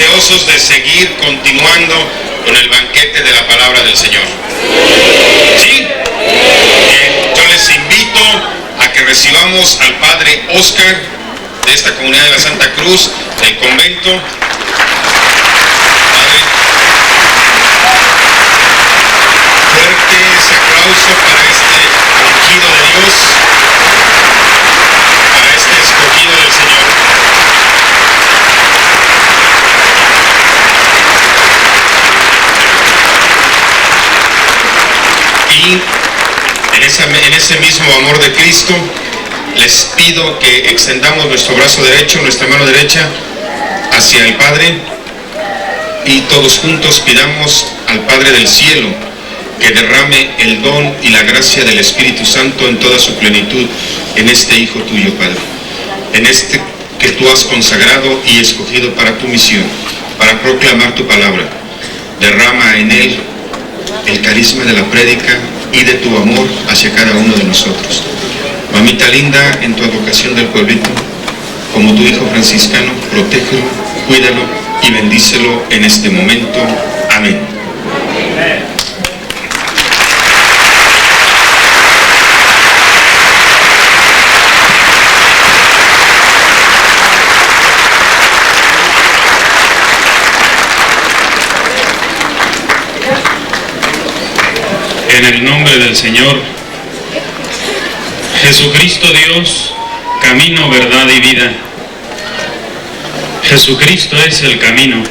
deseosos de seguir continuando con el banquete de la palabra del Señor? ¿Sí? Bien, yo les invito a que recibamos al Padre Oscar de esta comunidad de la Santa Cruz, del convento. Padre, fuerte ese aplauso para este ungido de Dios, para este escogido del Señor. Y en ese mismo amor de Cristo, les pido que extendamos nuestro brazo derecho, nuestra mano derecha, hacia el Padre, y todos juntos pidamos al Padre del cielo que derrame el don y la gracia del Espíritu Santo en toda su plenitud en este Hijo tuyo, Padre, en este que tú has consagrado y escogido para tu misión, para proclamar tu palabra. Derrama en él el carisma de la prédica y de tu amor hacia cada uno de nosotros. Mamita linda, en tu advocación del pueblito, como tu hijo franciscano, protégelo, cuídalo y bendícelo en este momento. Amén. En el nombre del Señor, Jesucristo Dios, camino, verdad y vida. Jesucristo es el camino.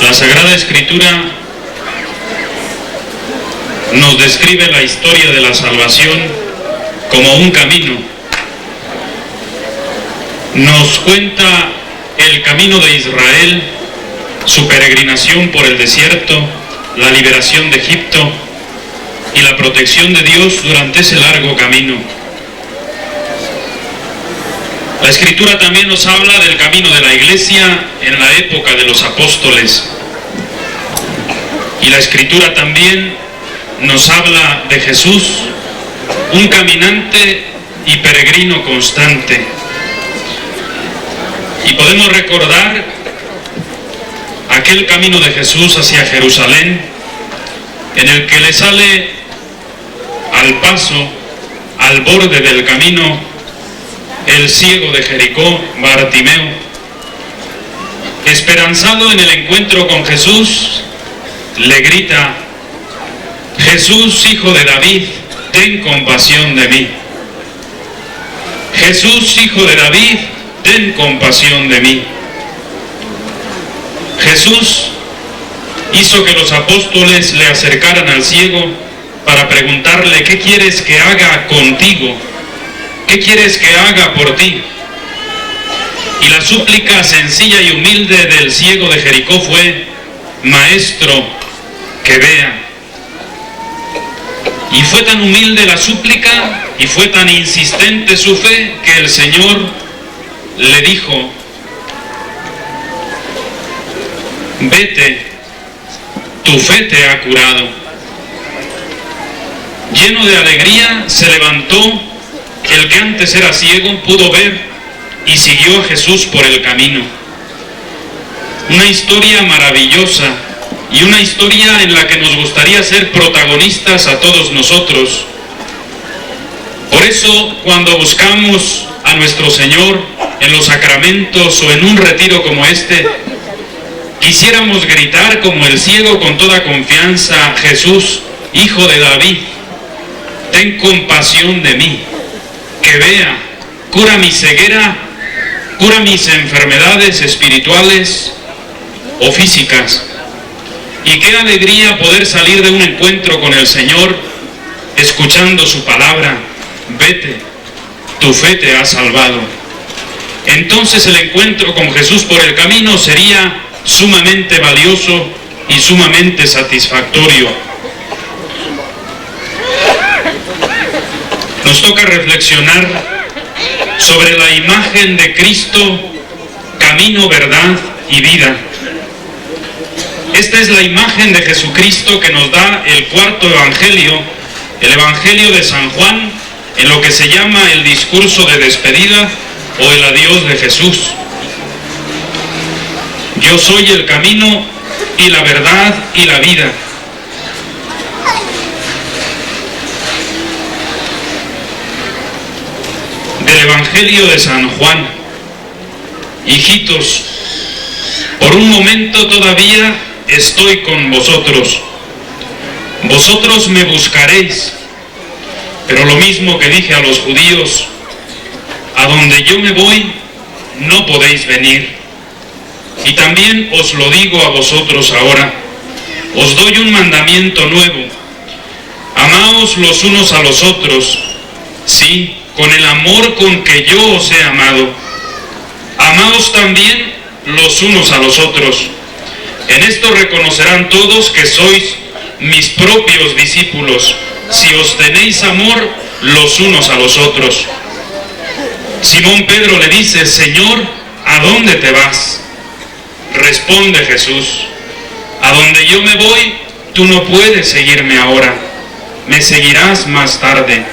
La Sagrada Escritura nos describe la historia de la salvación como un camino. Nos cuenta el camino de Israel, su peregrinación por el desierto, la liberación de Egipto y la protección de Dios durante ese largo camino. La Escritura también nos habla del camino de la Iglesia en la época de los apóstoles. Y la Escritura también nos habla de Jesús, un caminante y peregrino constante. Y podemos recordar aquel camino de Jesús hacia Jerusalén, en el que le sale al paso, al borde del camino, el ciego de Jericó, Bartimeo. Esperanzado en el encuentro con Jesús, le grita: Jesús, hijo de David, ten compasión de mí. Jesús, hijo de David, ten compasión de mí. Jesús hizo que los apóstoles le acercaran al ciego para preguntarle: ¿qué quieres que haga contigo? ¿Qué quieres que haga por ti? Y la súplica sencilla y humilde del ciego de Jericó fue: Maestro, que vea. Y fue tan humilde la súplica y fue tan insistente su fe que el Señor le dijo: vete, tu fe te ha curado. Lleno de alegría se levantó, el que antes era ciego pudo ver y siguió a Jesús por el camino. Una historia maravillosa y una historia en la que nos gustaría ser protagonistas a todos nosotros. Por eso, cuando buscamos a nuestro Señor en los sacramentos o en un retiro como este, quisiéramos gritar como el ciego con toda confianza: Jesús, hijo de David, ten compasión de mí, que vea, cura mi ceguera, cura mis enfermedades espirituales o físicas. Y qué alegría poder salir de un encuentro con el Señor escuchando su palabra: vete, tu fe te ha salvado. Entonces el encuentro con Jesús por el camino sería sumamente valioso y sumamente satisfactorio. Nos toca reflexionar sobre la imagen de Cristo, camino, verdad y vida. Esta es la imagen de Jesucristo que nos da el cuarto evangelio, el Evangelio de San Juan, en lo que se llama el discurso de despedida o el adiós de Jesús. Yo soy el camino y la verdad y la vida. Del Evangelio de San Juan. Hijitos, por un momento todavía estoy con vosotros. Vosotros me buscaréis, pero lo mismo que dije a los judíos, a donde yo me voy, no podéis venir. Y también os lo digo a vosotros ahora, os doy un mandamiento nuevo: amaos los unos a los otros, sí, con el amor con que yo os he amado. Amaos también los unos a los otros. En esto reconocerán todos que sois mis propios discípulos, si os tenéis amor los unos a los otros. Simón Pedro le dice: Señor, ¿a dónde te vas? Responde Jesús: a donde yo me voy, tú no puedes seguirme ahora, me seguirás más tarde.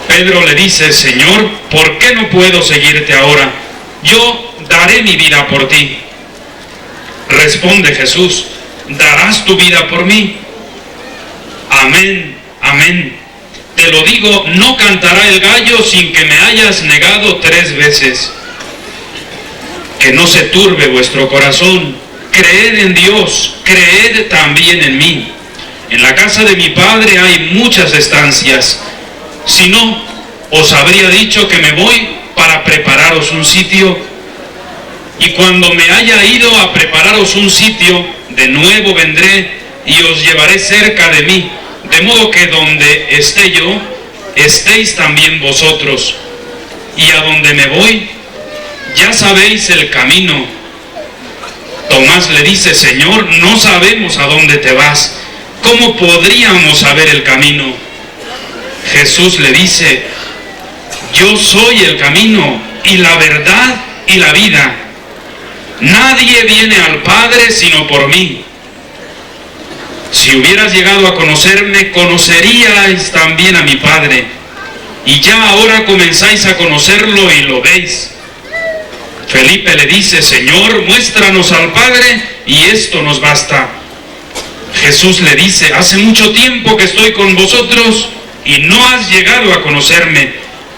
Pedro le dice: Señor, ¿por qué no puedo seguirte ahora? Yo daré mi vida por ti. Responde Jesús: ¿darás tu vida por mí? Amén, amén. Te lo digo, no cantará el gallo sin que me hayas negado 3 veces. Que no se turbe vuestro corazón. Creed en Dios, creed también en mí. En la casa de mi Padre hay muchas estancias. Si no, os habría dicho que me voy para prepararos un sitio. Y cuando me haya ido a prepararos un sitio, de nuevo vendré y os llevaré cerca de mí, de modo que donde esté yo, estéis también vosotros. Y a donde me voy, ya sabéis el camino. Tomás le dice: Señor, no sabemos a dónde te vas. ¿Cómo podríamos saber el camino? Jesús le dice: yo soy el camino y la verdad y la vida. Nadie viene al Padre sino por mí. Si hubieras llegado a conocerme, conoceríais también a mi Padre. Y ya ahora comenzáis a conocerlo y lo veis. Felipe le dice: Señor, muéstranos al Padre y esto nos basta. Jesús le dice: hace mucho tiempo que estoy con vosotros y no has llegado a conocerme.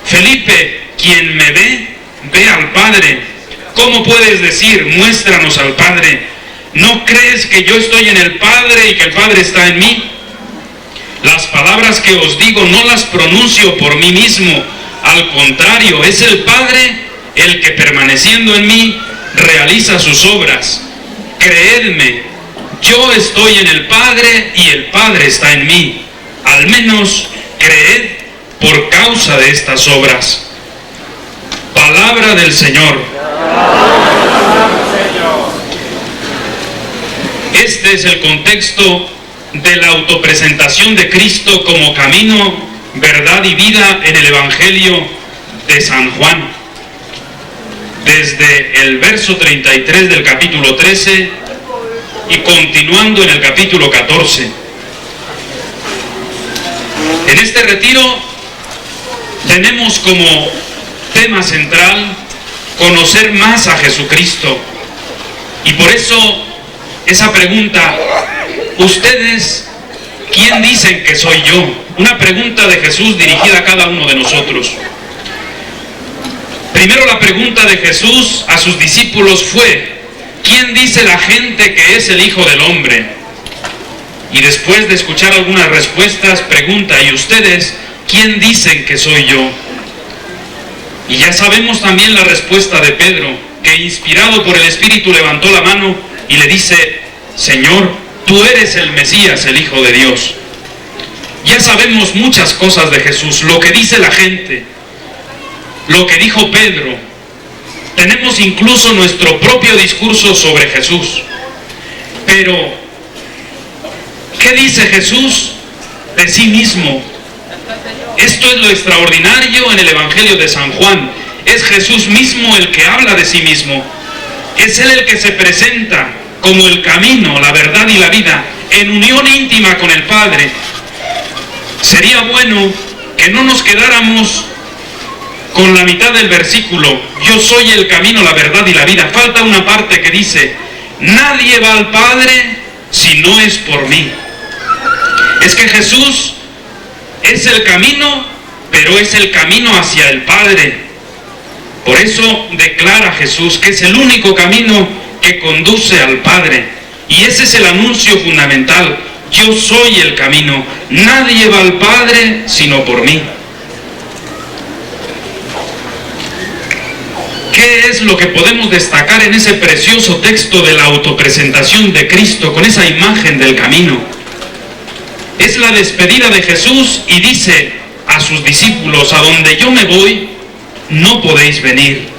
Felipe, quien me ve, ve al Padre. ¿Cómo puedes decir: muéstranos al Padre? ¿No crees que yo estoy en el Padre y que el Padre está en mí? Las palabras que os digo no las pronuncio por mí mismo. Al contrario, es el Padre el que, permaneciendo en mí, realiza sus obras. Creedme, yo estoy en el Padre y el Padre está en mí. Al menos creed por causa de estas obras. Palabra del Señor. Este es el contexto de la autopresentación de Cristo como camino, verdad y vida en el Evangelio de San Juan. Desde el verso 33 del capítulo 13 y continuando en el capítulo 14. En este retiro tenemos como tema central conocer más a Jesucristo. Y por eso esa pregunta: ¿ustedes quién dicen que soy yo? Una pregunta de Jesús dirigida a cada uno de nosotros. Primero, la pregunta de Jesús a sus discípulos fue: ¿quién dice la gente que es el Hijo del Hombre? Y después de escuchar algunas respuestas, pregunta: ¿y ustedes quién dicen que soy yo? Y ya sabemos también la respuesta de Pedro, que inspirado por el Espíritu levantó la mano y le dice: Señor, tú eres el Mesías, el Hijo de Dios. Ya sabemos muchas cosas de Jesús, lo que dice la gente, lo que dijo Pedro. Tenemos incluso nuestro propio discurso sobre Jesús. Pero, ¿qué dice Jesús de sí mismo? Esto es lo extraordinario en el Evangelio de San Juan. Es Jesús mismo el que habla de sí mismo. Es Él el que se presenta como el camino, la verdad y la vida, en unión íntima con el Padre. Sería bueno que no nos quedáramos con la mitad del versículo: yo soy el camino, la verdad y la vida. Falta una parte que dice: Nadie va al Padre si no es por mí. Es que Jesús es el camino, pero es el camino hacia el Padre. Por eso declara Jesús que es el único camino que conduce al Padre. Y ese es el anuncio fundamental. Yo soy el camino. Nadie va al Padre sino por mí. ¿Qué es lo que podemos destacar en ese precioso texto de la autopresentación de Cristo con esa imagen del camino? Es la despedida de Jesús y dice a sus discípulos: a donde yo me voy, no podéis venir.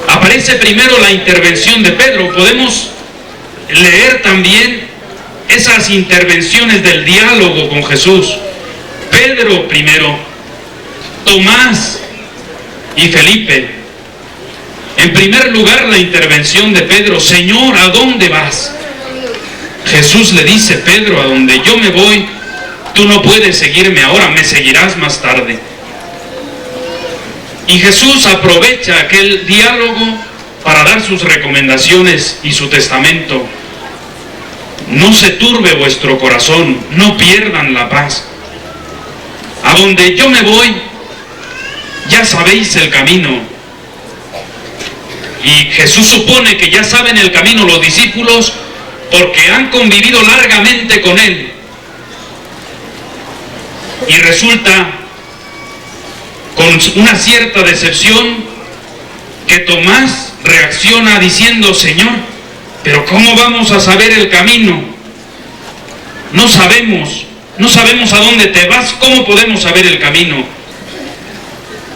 Aparece primero la intervención de Pedro. Podemos leer también esas intervenciones del diálogo con Jesús. Pedro primero, Tomás y Felipe. En primer lugar, la intervención de Pedro: Señor, ¿a dónde vas? Jesús le dice: Pedro, a donde yo me voy, tú no puedes seguirme ahora, me seguirás más tarde. Y Jesús aprovecha aquel diálogo para dar sus recomendaciones y su testamento. No se turbe vuestro corazón, no pierdan la paz. A donde yo me voy, ya sabéis el camino. Y Jesús supone que ya saben el camino los discípulos porque han convivido largamente con Él. Y resulta con una cierta decepción que Tomás reacciona diciendo: Señor, pero ¿cómo vamos a saber el camino? No sabemos a dónde te vas, ¿cómo podemos saber el camino?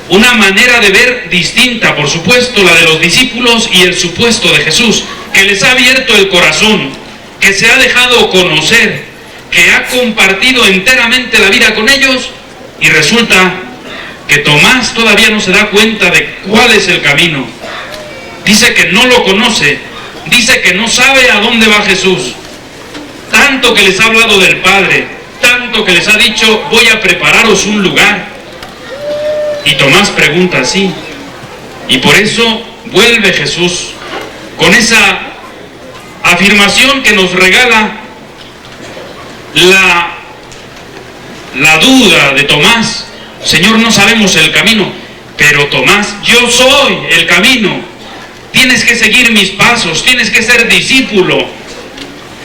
Una manera de ver distinta, por supuesto, la de los discípulos y el supuesto de Jesús, que les ha abierto el corazón, que se ha dejado conocer, que ha compartido enteramente la vida con ellos, y resulta que Tomás todavía no se da cuenta de cuál es el camino. Dice que no lo conoce, dice que no sabe a dónde va Jesús. Tanto que les ha hablado del Padre, tanto que les ha dicho: voy a prepararos un lugar. Y Tomás pregunta así. Y por eso vuelve Jesús con esa afirmación que nos regala la duda de Tomás. Señor, no sabemos el camino, pero Tomás, yo soy el camino. Tienes que seguir mis pasos, tienes que ser discípulo,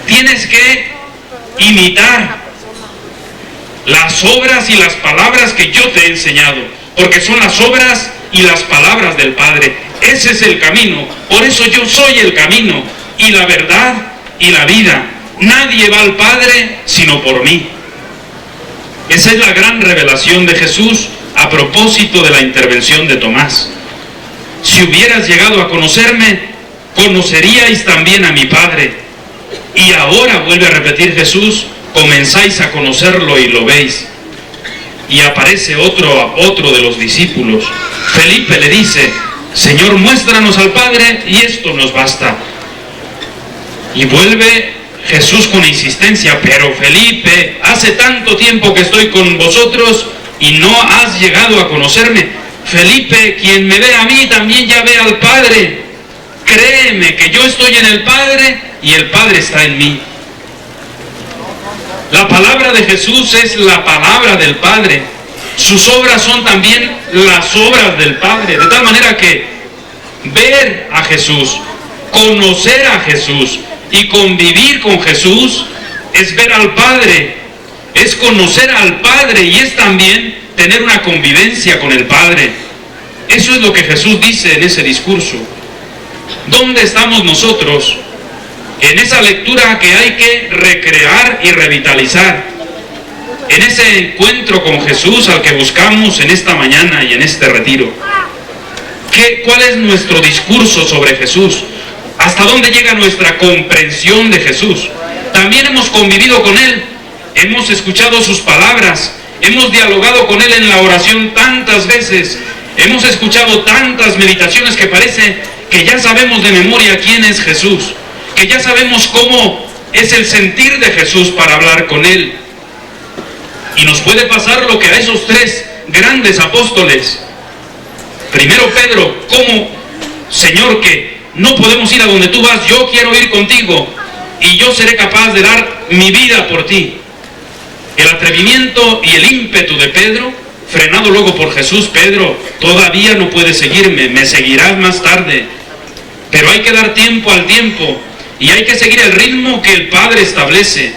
tienes que imitar las obras y las palabras que yo te he enseñado, porque son las obras y las palabras del Padre. Ese es el camino. Por eso yo soy el camino y la verdad y la vida. Nadie va al Padre sino por mí. Esa es la gran revelación de Jesús a propósito de la intervención de Tomás. Si hubieras llegado a conocerme, conoceríais también a mi Padre. Y ahora, vuelve a repetir Jesús, comenzáis a conocerlo y lo veis. Y aparece otro de los discípulos. Felipe le dice: Señor, muéstranos al Padre y esto nos basta. Y vuelve Jesús con insistencia: pero Felipe, hace tanto tiempo que estoy con vosotros y no has llegado a conocerme. Felipe, quien me ve a mí también ya ve al Padre. Créeme que yo estoy en el Padre y el Padre está en mí. La palabra de Jesús es la palabra del Padre. Sus obras son también las obras del Padre. De tal manera que ver a Jesús, conocer a Jesús y convivir con Jesús es ver al Padre, es conocer al Padre y es también tener una convivencia con el Padre. Eso es lo que Jesús dice en ese discurso. ¿Dónde estamos nosotros? En esa lectura que hay que recrear y revitalizar, en ese encuentro con Jesús al que buscamos en esta mañana y en este retiro. ¿Cuál es nuestro discurso sobre Jesús? ¿Hasta dónde llega nuestra comprensión de Jesús? También hemos convivido con Él, hemos escuchado sus palabras, hemos dialogado con Él en la oración tantas veces, hemos escuchado tantas meditaciones que parece que ya sabemos de memoria quién es Jesús, que ya sabemos cómo es el sentir de Jesús para hablar con Él. Y nos puede pasar lo que a esos tres grandes apóstoles. Primero Pedro: ¿cómo, Señor, que no podemos ir a donde tú vas, yo quiero ir contigo y yo seré capaz de dar mi vida por ti. El atrevimiento y el ímpetu de Pedro, frenado luego por Jesús: Pedro, todavía no puedes seguirme, me seguirás más tarde. Pero hay que dar tiempo al tiempo y hay que seguir el ritmo que el Padre establece.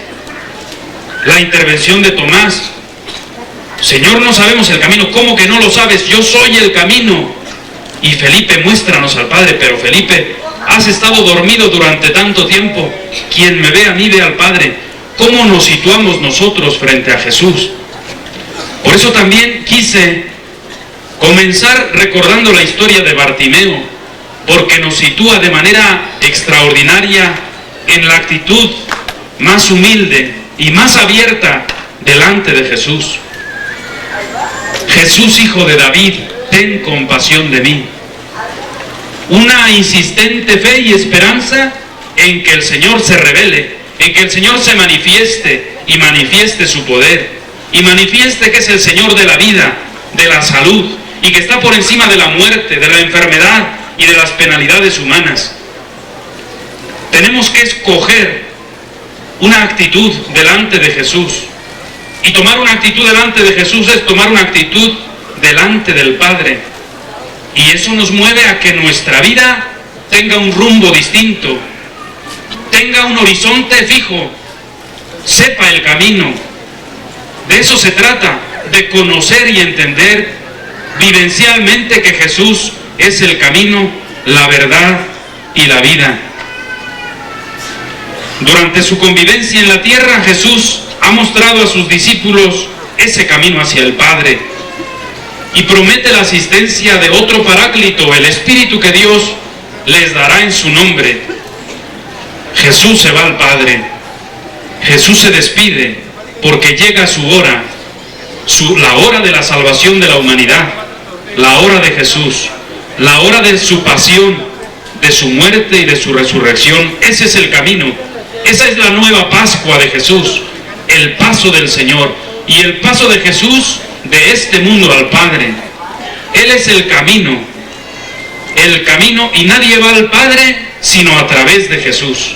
La intervención de Tomás: Señor, no sabemos el camino. ¿Cómo que no lo sabes? Yo soy el camino. Y Felipe: muéstranos al Padre. Pero Felipe, has estado dormido durante tanto tiempo. Quien me ve a mí ve al Padre. ¿Cómo nos situamos nosotros frente a Jesús? Por eso también quise comenzar recordando la historia de Bartimeo, porque nos sitúa de manera extraordinaria en la actitud más humilde y más abierta delante de Jesús. Jesús, hijo de David, ten compasión de mí. Una insistente fe y esperanza en que el Señor se revele, en que el Señor se manifieste y manifieste su poder, y manifieste que es el Señor de la vida, de la salud, y que está por encima de la muerte, de la enfermedad y de las penalidades humanas. Tenemos que escoger una actitud delante de Jesús. Y tomar una actitud delante de Jesús es tomar una actitud delante del Padre. Y eso nos mueve a que nuestra vida tenga un rumbo distinto, tenga un horizonte fijo, sepa el camino. De eso se trata, de conocer y entender vivencialmente que Jesús es el camino, la verdad y la vida. Durante su convivencia en la tierra, Jesús ha mostrado a sus discípulos ese camino hacia el Padre y promete la asistencia de otro Paráclito, el Espíritu que Dios les dará en su nombre. Jesús se va al Padre, Jesús se despide porque llega su hora, la hora de la salvación de la humanidad, la hora de Jesús, la hora de su pasión, de su muerte y de su resurrección. Ese es el camino, esa es la nueva Pascua de Jesús, el paso del Señor y el paso de Jesús de este mundo al Padre. Él es el camino, y nadie va al Padre sino a través de Jesús.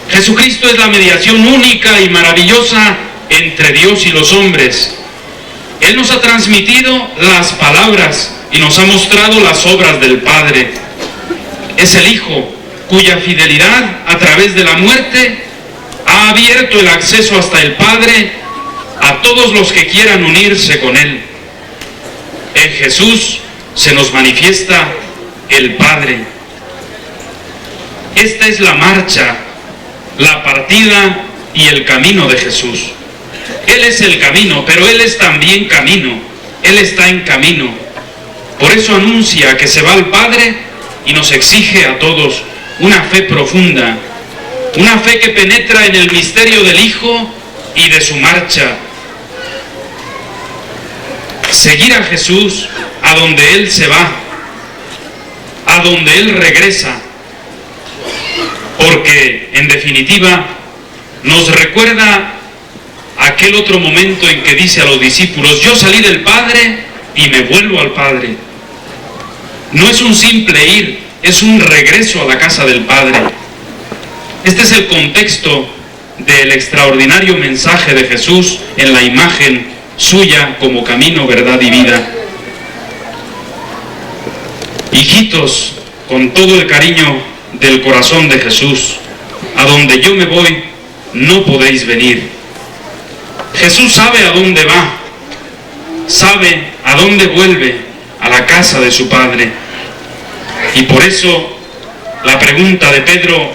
Jesucristo es la mediación única y maravillosa entre Dios y los hombres. Él nos ha transmitido las palabras y nos ha mostrado las obras del Padre. Es el Hijo cuya fidelidad a través de la muerte ha abierto el acceso hasta el Padre a todos los que quieran unirse con Él. En Jesús se nos manifiesta el Padre. Esta es la marcha, la partida y el camino de Jesús. Él es el camino, pero Él es también camino. Él está en camino. Por eso anuncia que se va al Padre y nos exige a todos una fe profunda, una fe que penetra en el misterio del Hijo y de su marcha. Seguir a Jesús a donde Él se va, a donde Él regresa, porque en definitiva nos recuerda aquel otro momento en que dice a los discípulos: yo salí del Padre y me vuelvo al Padre. No es un simple ir, es un regreso a la casa del Padre. Este es el contexto del extraordinario mensaje de Jesús en la imagen suya como camino, verdad y vida. Hijitos, con todo el cariño del corazón de Jesús, a donde yo me voy, no podéis venir. Jesús sabe a dónde va, sabe a dónde vuelve, a la casa de su Padre. Y por eso la pregunta de Pedro,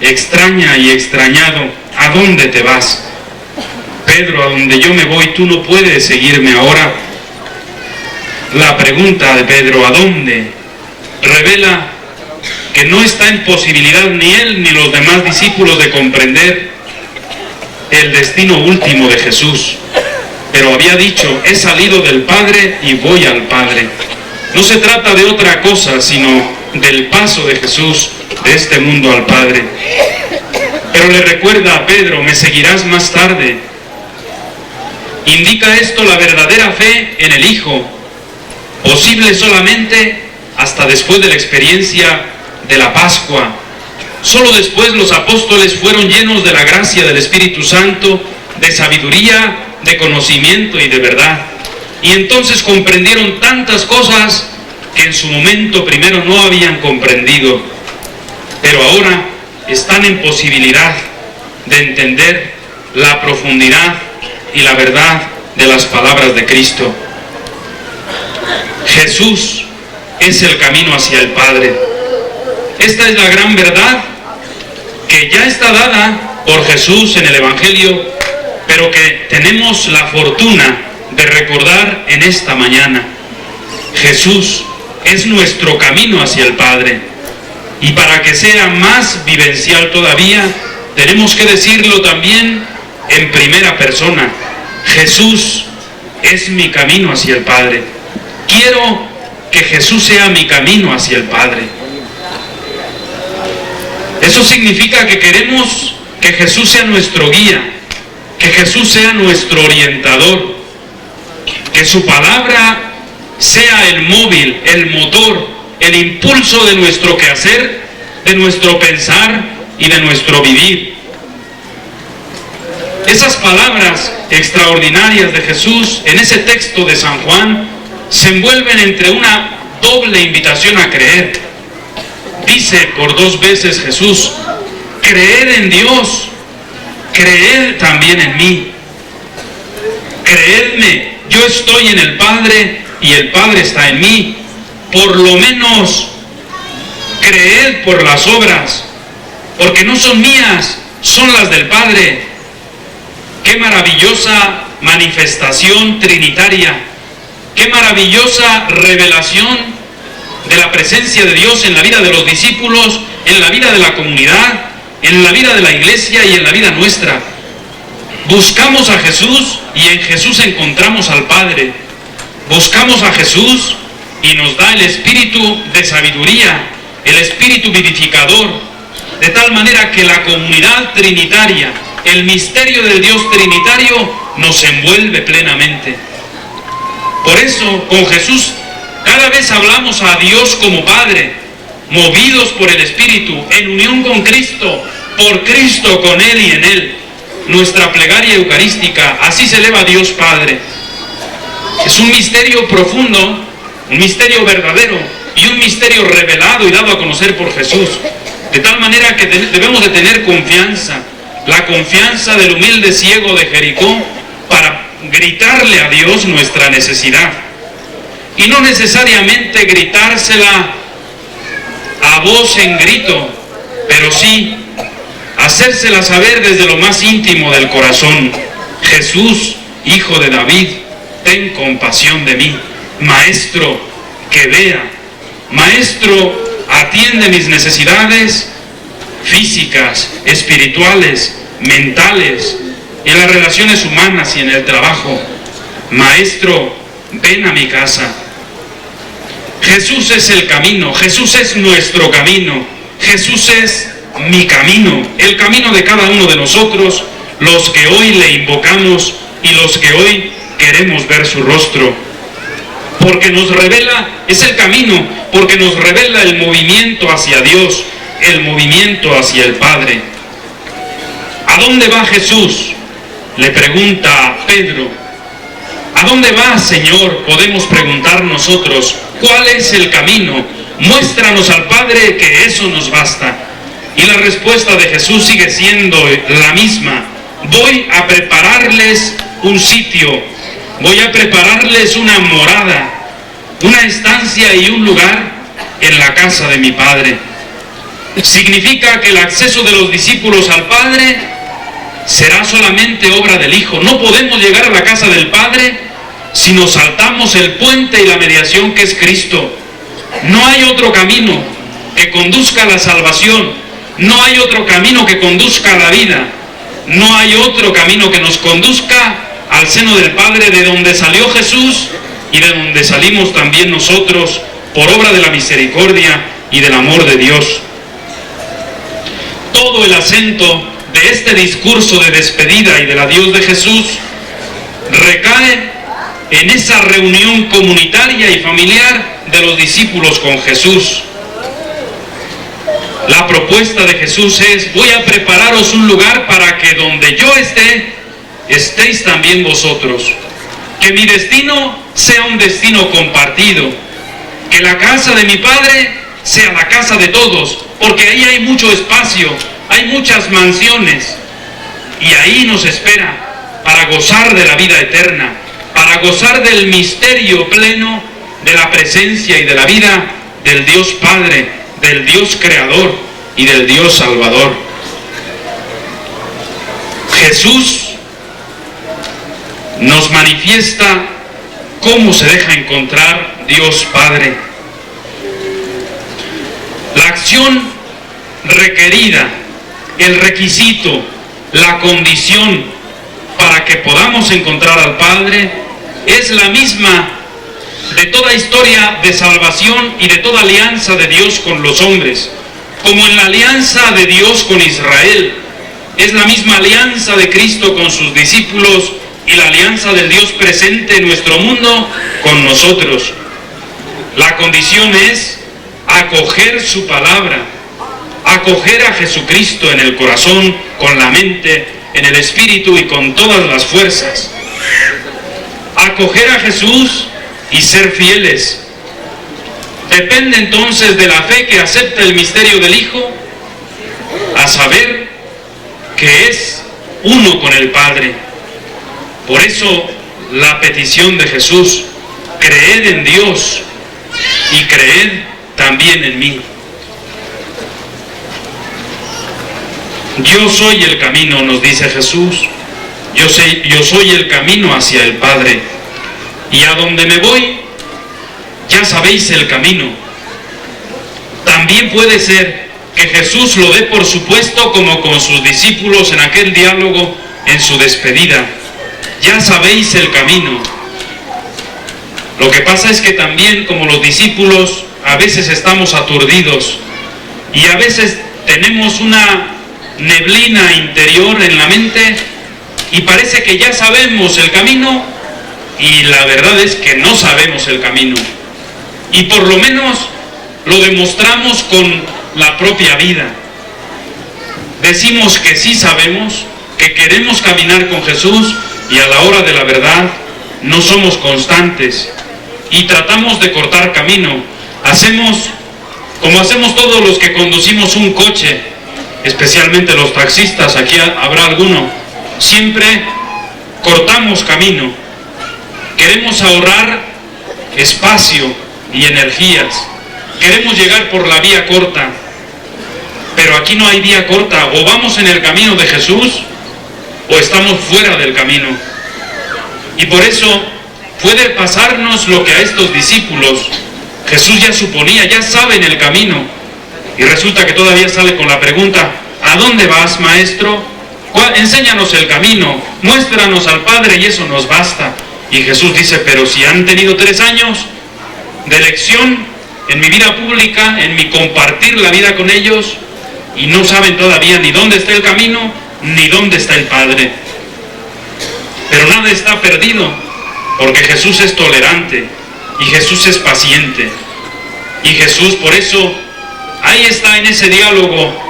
extraña y extrañado: ¿a dónde te vas? Pedro, a donde yo me voy, tú no puedes seguirme ahora. La pregunta de Pedro, ¿a dónde?, revela que no está en posibilidad ni él ni los demás discípulos de comprender el destino último de Jesús. Pero había dicho: he salido del Padre y voy al Padre. No se trata de otra cosa sino del paso de Jesús de este mundo al Padre. Pero le recuerda a Pedro: me seguirás más tarde. Indica esto la verdadera fe en el Hijo, posible solamente hasta después de la experiencia de la Pascua. Solo después los apóstoles fueron llenos de la gracia del Espíritu Santo, de sabiduría, de conocimiento y de verdad. Y entonces comprendieron tantas cosas que en su momento primero no habían comprendido, pero ahora están en posibilidad de entender la profundidad y la verdad de las palabras de Cristo. Jesús es el camino hacia el Padre. Esta es la gran verdad que ya está dada por Jesús en el Evangelio, pero que tenemos la fortuna de recordar en esta mañana. Jesús es nuestro camino hacia el Padre. Y para que sea más vivencial todavía, tenemos que decirlo también en primera persona. Jesús es mi camino hacia el Padre. Quiero que Jesús sea mi camino hacia el Padre. Eso significa que queremos que Jesús sea nuestro guía, que Jesús sea nuestro orientador, que su palabra sea el móvil, el motor, el impulso de nuestro quehacer, de nuestro pensar y de nuestro vivir. Esas palabras extraordinarias de Jesús en ese texto de San Juan se envuelven entre una doble invitación a creer. Dice por 2 veces Jesús: creed en Dios, creed también en mí. Creedme, yo estoy en el Padre y el Padre está en mí. Por lo menos creed por las obras, porque no son mías, son las del Padre. Qué maravillosa manifestación trinitaria, qué maravillosa revelación de la presencia de Dios en la vida de los discípulos, en la vida de la comunidad, en la vida de la iglesia y en la vida nuestra. Buscamos a Jesús y en Jesús encontramos al Padre. Buscamos a Jesús y nos da el espíritu de sabiduría, el espíritu vivificador, de tal manera que la comunidad trinitaria, el misterio del Dios trinitario nos envuelve plenamente. Por eso, con Jesús, cada vez hablamos a Dios como Padre, movidos por el Espíritu, en unión con Cristo, por Cristo, con Él y en Él. Nuestra plegaria eucarística, así se eleva a Dios Padre. Es un misterio profundo, un misterio verdadero y un misterio revelado y dado a conocer por Jesús. De tal manera que debemos de tener confianza, la confianza del humilde ciego de Jericó, para gritarle a Dios nuestra necesidad. Y no necesariamente gritársela a voz en grito, pero sí hacérsela saber desde lo más íntimo del corazón. Jesús, Hijo de David, ten compasión de mí. Maestro, que vea. Maestro, atiende mis necesidades físicas, espirituales, mentales, en las relaciones humanas y en el trabajo. Maestro, ven a mi casa. Jesús es el camino, Jesús es nuestro camino, Jesús es mi camino, el camino de cada uno de nosotros, los que hoy le invocamos y los que hoy queremos ver su rostro. Porque nos revela, es el camino, porque nos revela el movimiento hacia Dios, el movimiento hacia el Padre. ¿A dónde va Jesús?, le pregunta Pedro. ¿A dónde va, Señor?, podemos preguntar nosotros. ¿Cuál es el camino? Muéstranos al Padre, que eso nos basta. Y la respuesta de Jesús sigue siendo la misma. Voy a prepararles un sitio, voy a prepararles una morada, una estancia y un lugar en la casa de mi Padre. Significa que el acceso de los discípulos al Padre será solamente obra del Hijo. No podemos llegar a la casa del Padre si nos saltamos el puente y la mediación que es Cristo. No hay otro camino que conduzca a la salvación, no hay otro camino que conduzca a la vida, no hay otro camino que nos conduzca al seno del Padre, de donde salió Jesús y de donde salimos también nosotros por obra de la misericordia y del amor de Dios. Todo el acento de este discurso de despedida y del adiós de Jesús recae en esa reunión comunitaria y familiar de los discípulos con Jesús. La propuesta de Jesús es: voy a prepararos un lugar para que donde yo esté, estéis también vosotros. Que mi destino sea un destino compartido. Que la casa de mi Padre sea la casa de todos, porque ahí hay mucho espacio, hay muchas mansiones, y ahí nos espera para gozar de la vida eterna, para gozar del misterio pleno de la presencia y de la vida del Dios Padre, del Dios Creador y del Dios Salvador. Jesús nos manifiesta cómo se deja encontrar Dios Padre. La acción requerida, el requisito, la condición para que podamos encontrar al Padre es la misma de toda historia de salvación y de toda alianza de Dios con los hombres. Como en la alianza de Dios con Israel, es la misma alianza de Cristo con sus discípulos y la alianza del Dios presente en nuestro mundo con nosotros. La condición es acoger su palabra, acoger a Jesucristo en el corazón, con la mente, en el espíritu y con todas las fuerzas. Acoger a Jesús y ser fieles. Depende entonces de la fe que acepta el misterio del Hijo, a saber que es uno con el Padre. Por eso la petición de Jesús: creed en Dios y creed también en mí. Yo soy el camino, nos dice Jesús. Yo soy el camino hacia el Padre. Y a donde me voy, ya sabéis el camino. También puede ser que Jesús lo dé por supuesto, como con sus discípulos en aquel diálogo en su despedida. Ya sabéis el camino. Lo que pasa es que también, como los discípulos, a veces estamos aturdidos y a veces tenemos una neblina interior en la mente y parece que ya sabemos el camino, y la verdad es que no sabemos el camino, y por lo menos lo demostramos con la propia vida. Decimos que sí sabemos, que queremos caminar con Jesús, y a la hora de la verdad no somos constantes y tratamos de cortar camino. Hacemos como hacemos todos los que conducimos un coche, especialmente los taxistas, aquí habrá alguno. Siempre cortamos camino. Queremos ahorrar espacio y energías. Queremos llegar por la vía corta. Pero aquí no hay vía corta. O vamos en el camino de Jesús o estamos fuera del camino. Y por eso puede pasarnos lo que a estos discípulos Jesús ya suponía, ya saben el camino. Y resulta que todavía sale con la pregunta: ¿a dónde vas, maestro? Enséñanos el camino, muéstranos al Padre y eso nos basta. Y Jesús dice: pero si han tenido 3 años de lección en mi vida pública, en mi compartir la vida con ellos, y no saben todavía ni dónde está el camino, ni dónde está el Padre. Pero nada está perdido, porque Jesús es tolerante, y Jesús es paciente. Y Jesús, por eso, ahí está en ese diálogo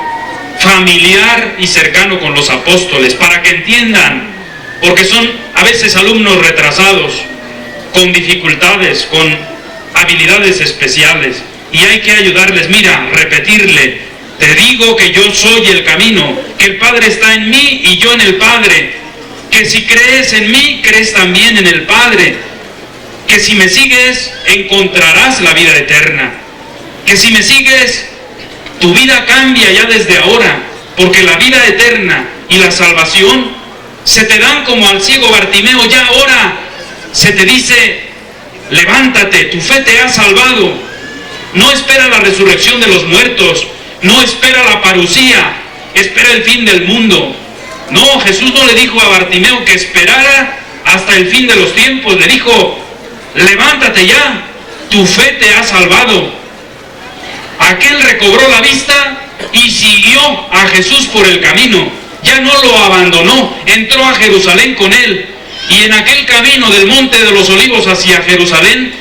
familiar y cercano con los apóstoles, para que entiendan, porque son a veces alumnos retrasados, con dificultades, con habilidades especiales, y hay que ayudarles. Mira, repetirle: te digo que yo soy el camino, que el Padre está en mí y yo en el Padre, que si crees en mí, crees también en el Padre, que si me sigues, encontrarás la vida eterna, que si me sigues, tu vida cambia ya desde ahora, porque la vida eterna y la salvación se te dan como al ciego Bartimeo. Ya ahora se te dice: levántate, tu fe te ha salvado. No espera la resurrección de los muertos, no espera la parucía, espera el fin del mundo. No, Jesús no le dijo a Bartimeo que esperara hasta el fin de los tiempos, le dijo: levántate ya, tu fe te ha salvado. Aquel recobró la vista y siguió a Jesús por el camino, ya no lo abandonó, entró a Jerusalén con él. Y en aquel camino del Monte de los Olivos hacia Jerusalén,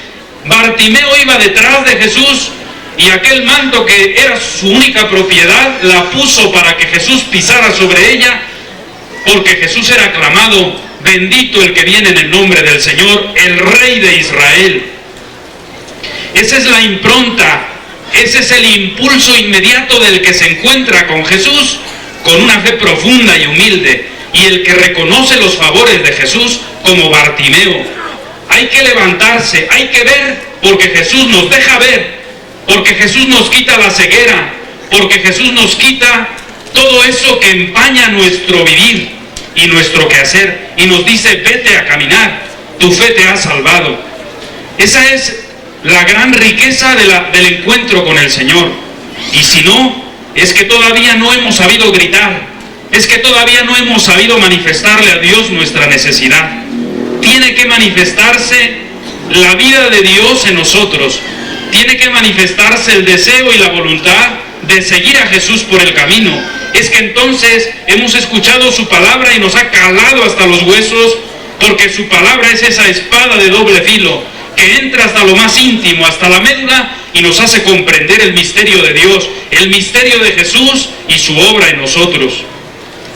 Bartimeo iba detrás de Jesús y aquel manto que era su única propiedad la puso para que Jesús pisara sobre ella, porque Jesús era aclamado: bendito el que viene en el nombre del Señor, el Rey de Israel. Esa es la impronta, ese es el impulso inmediato del que se encuentra con Jesús, con una fe profunda y humilde, y el que reconoce los favores de Jesús como Bartimeo. Hay que levantarse, hay que ver, porque Jesús nos deja ver, porque Jesús nos quita la ceguera, porque Jesús nos quita todo eso que empaña nuestro vivir y nuestro quehacer, y nos dice: vete a caminar, tu fe te ha salvado. Esa es la gran riqueza del encuentro con el Señor. Y si no, es que todavía no hemos sabido gritar, es que todavía no hemos sabido manifestarle a Dios nuestra necesidad. Tiene que manifestarse la vida de Dios en nosotros, tiene que manifestarse el deseo y la voluntad de seguir a Jesús por el camino. Es que entonces hemos escuchado su palabra y nos ha calado hasta los huesos, porque su palabra es esa espada de doble filo que entra hasta lo más íntimo, hasta la médula, y nos hace comprender el misterio de Dios, el misterio de Jesús y su obra en nosotros.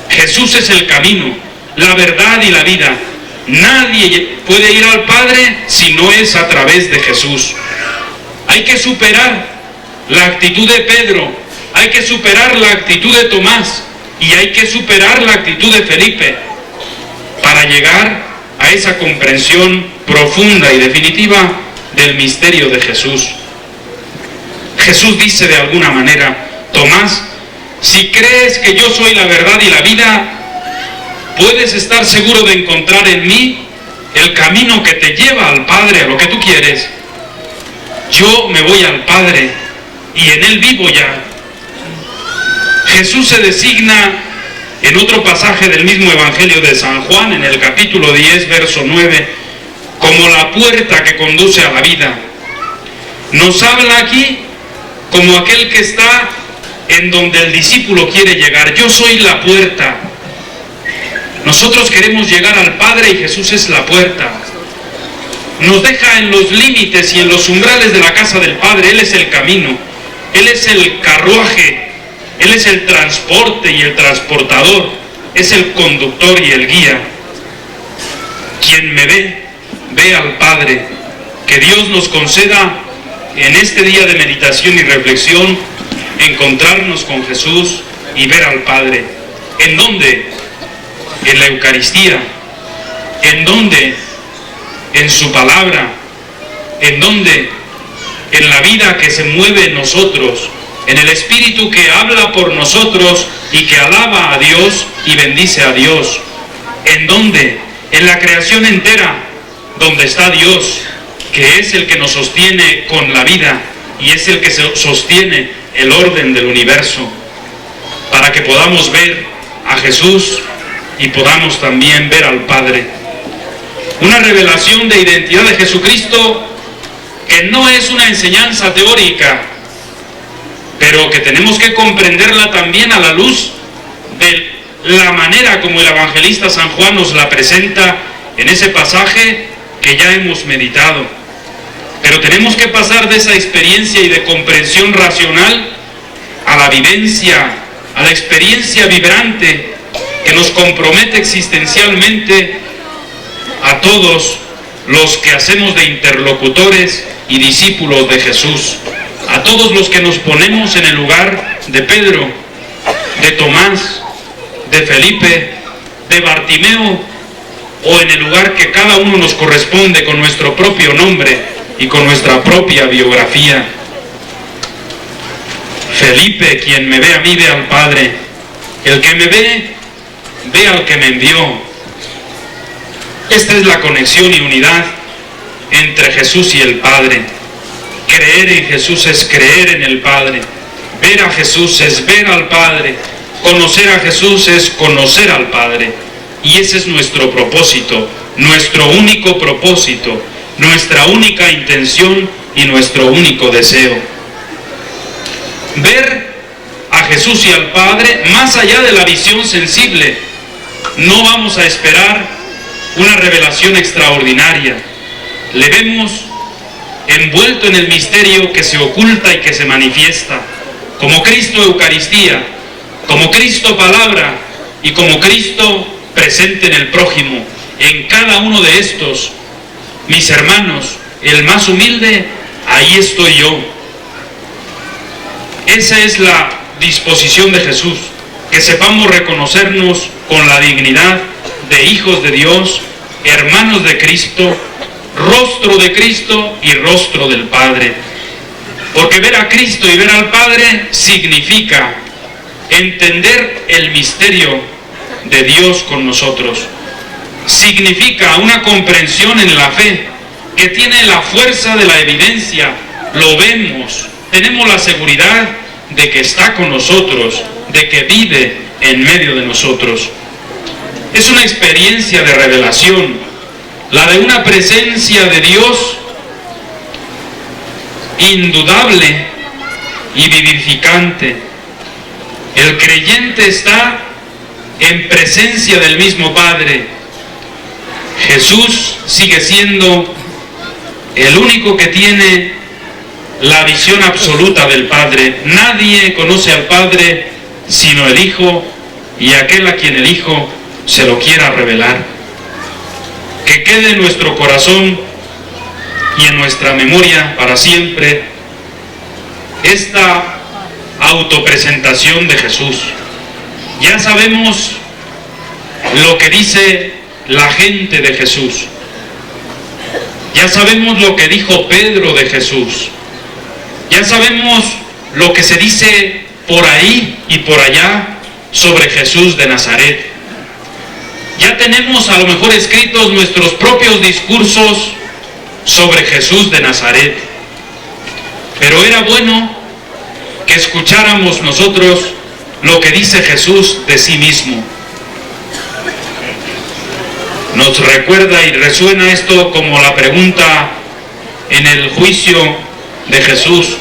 Jesús es el camino, la verdad y la vida. Nadie puede ir al Padre si no es a través de Jesús. Hay que superar la actitud de Pedro, hay que superar la actitud de Tomás, y hay que superar la actitud de Felipe para llegar a esa comprensión profunda y definitiva del misterio de Jesús. Jesús dice de alguna manera: Tomás, si crees que yo soy la verdad y la vida, puedes estar seguro de encontrar en mí el camino que te lleva al Padre, a lo que tú quieres. Yo me voy al Padre y en Él vivo ya. Jesús se designa en otro pasaje del mismo Evangelio de San Juan, en el capítulo 10, verso 9, como la puerta que conduce a la vida. Nos habla aquí como aquel que está en donde el discípulo quiere llegar. Yo soy la puerta. Nosotros queremos llegar al Padre y Jesús es la puerta. Nos deja en los límites y en los umbrales de la casa del Padre. Él es el camino, Él es el carruaje, Él es el transporte y el transportador, es el conductor y el guía. Quien me ve, ve al Padre. Que Dios nos conceda en este día de meditación y reflexión encontrarnos con Jesús y ver al Padre. ¿En dónde? En la Eucaristía. ¿En dónde? En su palabra. ¿En dónde? En la vida que se mueve en nosotros, en el Espíritu que habla por nosotros y que alaba a Dios y bendice a Dios. ¿En dónde? En la creación entera, donde está Dios, que es el que nos sostiene con la vida y es el que sostiene el orden del universo, para que podamos ver a Jesús y podamos también ver al Padre. Una revelación de identidad de Jesucristo que no es una enseñanza teórica, pero que tenemos que comprenderla también a la luz de la manera como el evangelista San Juan nos la presenta en ese pasaje que ya hemos meditado. Pero tenemos que pasar de esa experiencia y de comprensión racional a la vivencia, a la experiencia vibrante que nos compromete existencialmente a todos los que hacemos de interlocutores y discípulos de Jesús, a todos los que nos ponemos en el lugar de Pedro, de Tomás, de Felipe, de Bartimeo, o en el lugar que cada uno nos corresponde con nuestro propio nombre y con nuestra propia biografía. Felipe, quien me ve a mí, ve al Padre. El que me ve, ve al que me envió. Esta es la conexión y unidad entre Jesús y el Padre. Creer en Jesús es creer en el Padre. Ver a Jesús es ver al Padre. Conocer a Jesús es conocer al Padre. Y ese es nuestro propósito, nuestro único propósito, nuestra única intención y nuestro único deseo. Ver a Jesús y al Padre más allá de la visión sensible. No vamos a esperar una revelación extraordinaria. Le vemos envuelto en el misterio que se oculta y que se manifiesta, como Cristo Eucaristía, como Cristo Palabra y como Cristo presente en el prójimo. En cada uno de estos, mis hermanos, el más humilde, ahí estoy yo. Esa es la disposición de Jesús, que sepamos reconocernos con la dignidad de hijos de Dios, hermanos de Cristo, rostro de Cristo y rostro del Padre. Porque ver a Cristo y ver al Padre significa entender el misterio de Dios con nosotros. Significa una comprensión en la fe que tiene la fuerza de la evidencia. Lo vemos, tenemos la seguridad de que está con nosotros, de que vive en medio de nosotros. Es una experiencia de revelación, la de una presencia de Dios indudable y vivificante. El creyente está en presencia del mismo Padre. Jesús sigue siendo el único que tiene la visión absoluta del Padre. Nadie conoce al Padre sino el Hijo y aquel a quien el Hijo se lo quiera revelar. Que quede en nuestro corazón y en nuestra memoria para siempre esta autopresentación de Jesús. Ya sabemos lo que dice la gente de Jesús. Ya sabemos lo que dijo Pedro de Jesús. Ya sabemos lo que se dice por ahí y por allá sobre Jesús de Nazaret. Ya tenemos a lo mejor escritos nuestros propios discursos sobre Jesús de Nazaret. Pero era bueno que escucháramos nosotros lo que dice Jesús de sí mismo. Nos recuerda y resuena esto como la pregunta en el juicio de Jesús: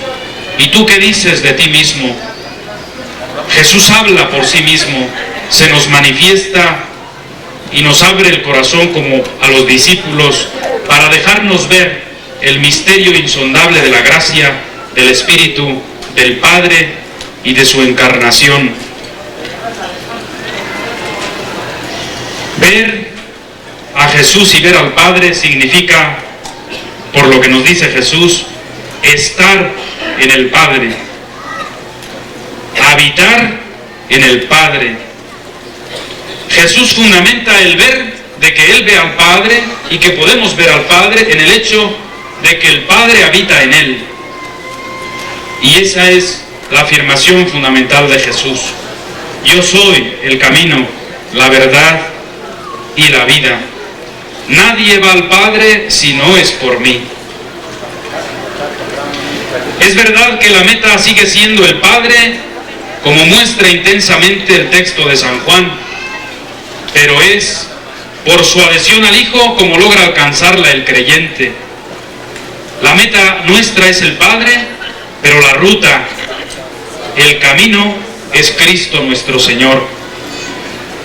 ¿y tú qué dices de ti mismo? Jesús habla por sí mismo, se nos manifiesta y nos abre el corazón como a los discípulos para dejarnos ver el misterio insondable de la gracia, del Espíritu, del Padre y de su encarnación. Ver a Jesús y ver al Padre significa, por lo que nos dice Jesús, estar en el Padre, habitar en el Padre. Jesús fundamenta el ver de que Él ve al Padre y que podemos ver al Padre en el hecho de que el Padre habita en Él. Y esa es la afirmación fundamental de Jesús. Yo soy el camino, la verdad y la vida. Nadie va al Padre si no es por mí. Es verdad que la meta sigue siendo el Padre, como muestra intensamente el texto de San Juan, pero es por su adhesión al Hijo como logra alcanzarla el creyente. La meta nuestra es el Padre, pero la ruta, el camino, es Cristo nuestro Señor.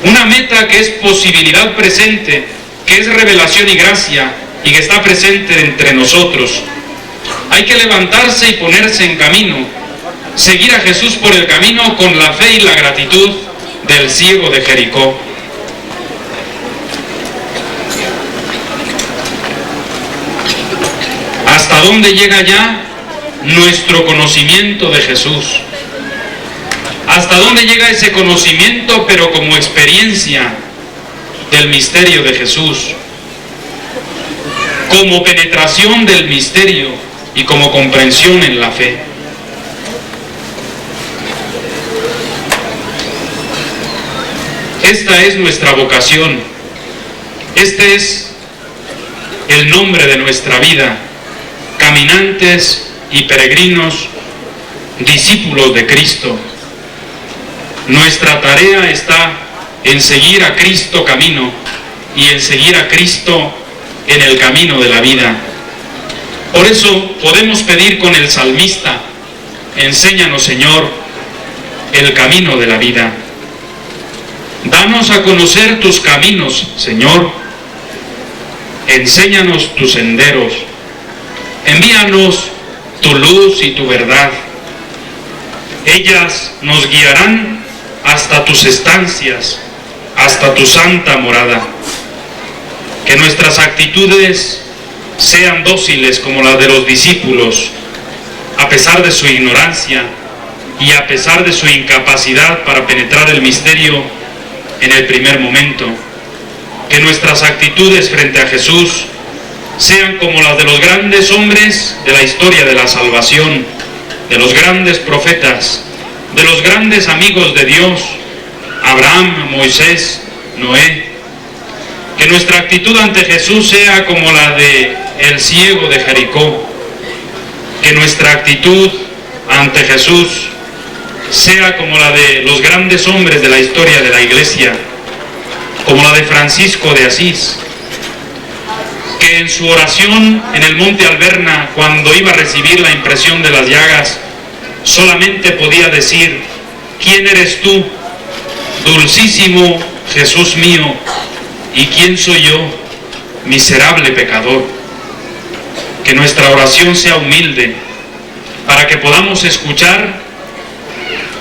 Una meta que es posibilidad presente, que es revelación y gracia, y que está presente entre nosotros. Hay que levantarse y ponerse en camino, seguir a Jesús por el camino con la fe y la gratitud del ciego de Jericó. ¿Hasta dónde llega ya nuestro conocimiento de Jesús? ¿Hasta dónde llega ese conocimiento, pero como experiencia del misterio de Jesús? Como penetración del misterio y como comprensión en la fe. Esta es nuestra vocación. Este es el nombre de nuestra vida. Caminantes y peregrinos, discípulos de Cristo. Nuestra tarea está en seguir a Cristo camino y en seguir a Cristo en el camino de la vida. Por eso podemos pedir con el salmista: enséñanos, Señor, el camino de la vida. Danos a conocer tus caminos, Señor. Enséñanos tus senderos. envíanos tu luz y tu verdad. Ellas nos guiarán hasta tus estancias, hasta tu santa morada. Que nuestras actitudes sean dóciles como las de los discípulos, a pesar de su ignorancia y a pesar de su incapacidad para penetrar el misterio en el primer momento. Que nuestras actitudes frente a Jesús sean como las de los grandes hombres de la historia de la salvación, de los grandes profetas, de los grandes amigos de Dios, Abraham, Moisés, Noé. Que nuestra actitud ante Jesús sea como la de el ciego de Jericó. Que nuestra actitud ante Jesús sea como la de los grandes hombres de la historia de la Iglesia, como la de Francisco de Asís, que en su oración en el monte Alberna, cuando iba a recibir la impresión de las llagas, solamente podía decir: ¿quién eres tú, dulcísimo Jesús mío? ¿Y quién soy yo, miserable pecador? Que nuestra oración sea humilde, para que podamos escuchar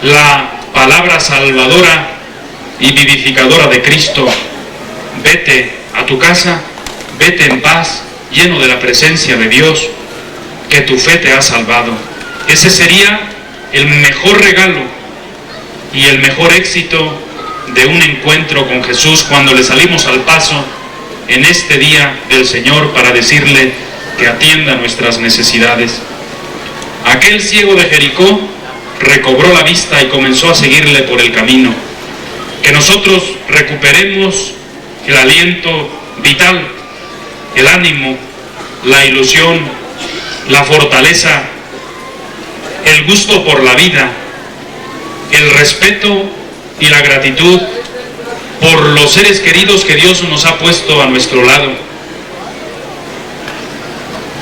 la palabra salvadora y vivificadora de Cristo: vete a tu casa, vete en paz, lleno de la presencia de Dios, que tu fe te ha salvado. Ese sería el mejor regalo y el mejor éxito de un encuentro con Jesús, cuando le salimos al paso en este día del Señor para decirle que atienda nuestras necesidades. Aquel ciego de Jericó recobró la vista y comenzó a seguirle por el camino. Que nosotros recuperemos el aliento vital, el ánimo, la ilusión, la fortaleza, el gusto por la vida, el respeto y la gratitud por los seres queridos que Dios nos ha puesto a nuestro lado.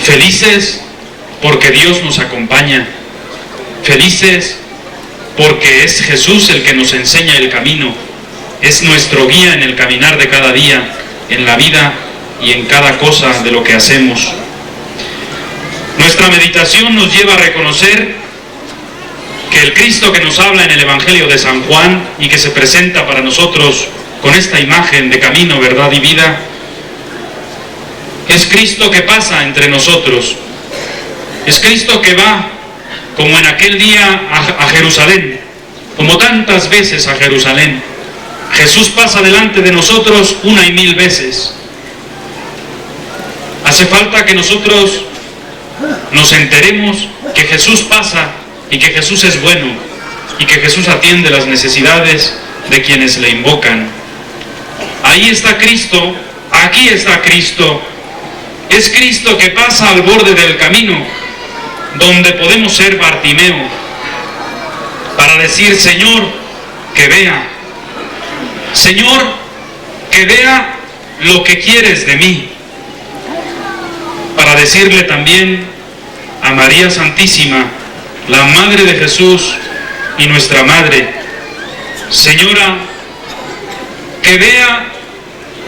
Felices porque Dios nos acompaña, felices porque es Jesús el que nos enseña el camino, es nuestro guía en el caminar de cada día, en la vida y en cada cosa de lo que hacemos. Nuestra meditación nos lleva a reconocer que el Cristo que nos habla en el Evangelio de San Juan y que se presenta para nosotros con esta imagen de camino, verdad y vida, es Cristo que pasa entre nosotros, es Cristo que va como en aquel día a Jerusalén, como tantas veces a Jerusalén. Jesús pasa delante de nosotros una y mil veces. Hace falta que nosotros nos enteremos que Jesús pasa y que Jesús es bueno y que Jesús atiende las necesidades de quienes le invocan. Ahí está Cristo, aquí está Cristo. Es Cristo que pasa al borde del camino, donde podemos ser Bartimeo, para decir: Señor, que vea. Señor, que vea lo que quieres de mí. Para decirle también a María Santísima, la Madre de Jesús y nuestra Madre: Señora, que vea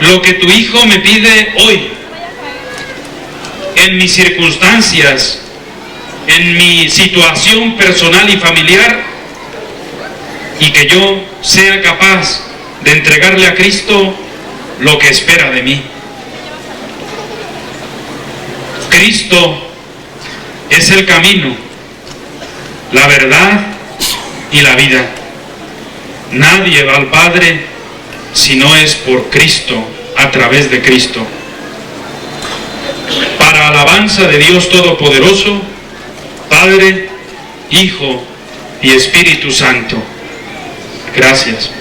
lo que tu Hijo me pide hoy, en mis circunstancias, en mi situación personal y familiar, y que yo sea capaz de entregarle a Cristo lo que espera de mí. Cristo es el camino, la verdad y la vida. Nadie va al Padre si no es por Cristo, a través de Cristo. Para alabanza de Dios Todopoderoso, Padre, Hijo y Espíritu Santo. Gracias.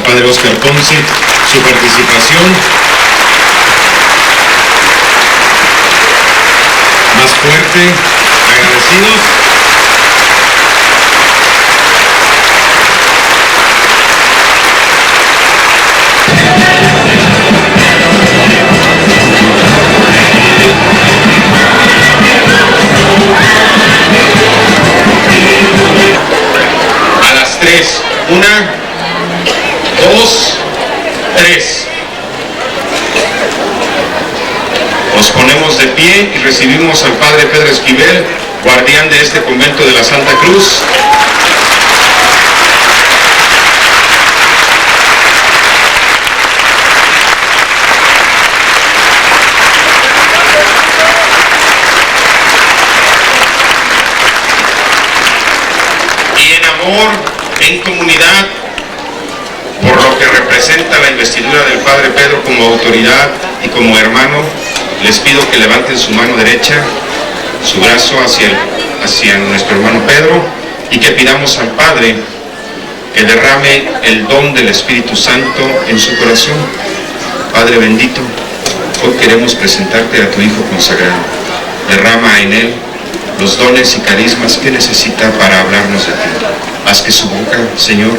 Padre Óscar Ponce, su participación. Más fuerte, agradecidos. 1, 2, 3. Nos ponemos de pie y recibimos al Padre Pedro Esquivel, guardián de este convento de la Santa Cruz. Y en amor, en comunidad, por lo que representa la investidura del Padre Pedro como autoridad y como hermano, les pido que levanten su mano derecha, su brazo hacia nuestro hermano Pedro, y que pidamos al Padre que derrame el don del Espíritu Santo en su corazón. Padre bendito, hoy queremos presentarte a tu Hijo consagrado. Derrama en él los dones y carismas que necesita para hablarnos de ti. Haz que su boca, Señor,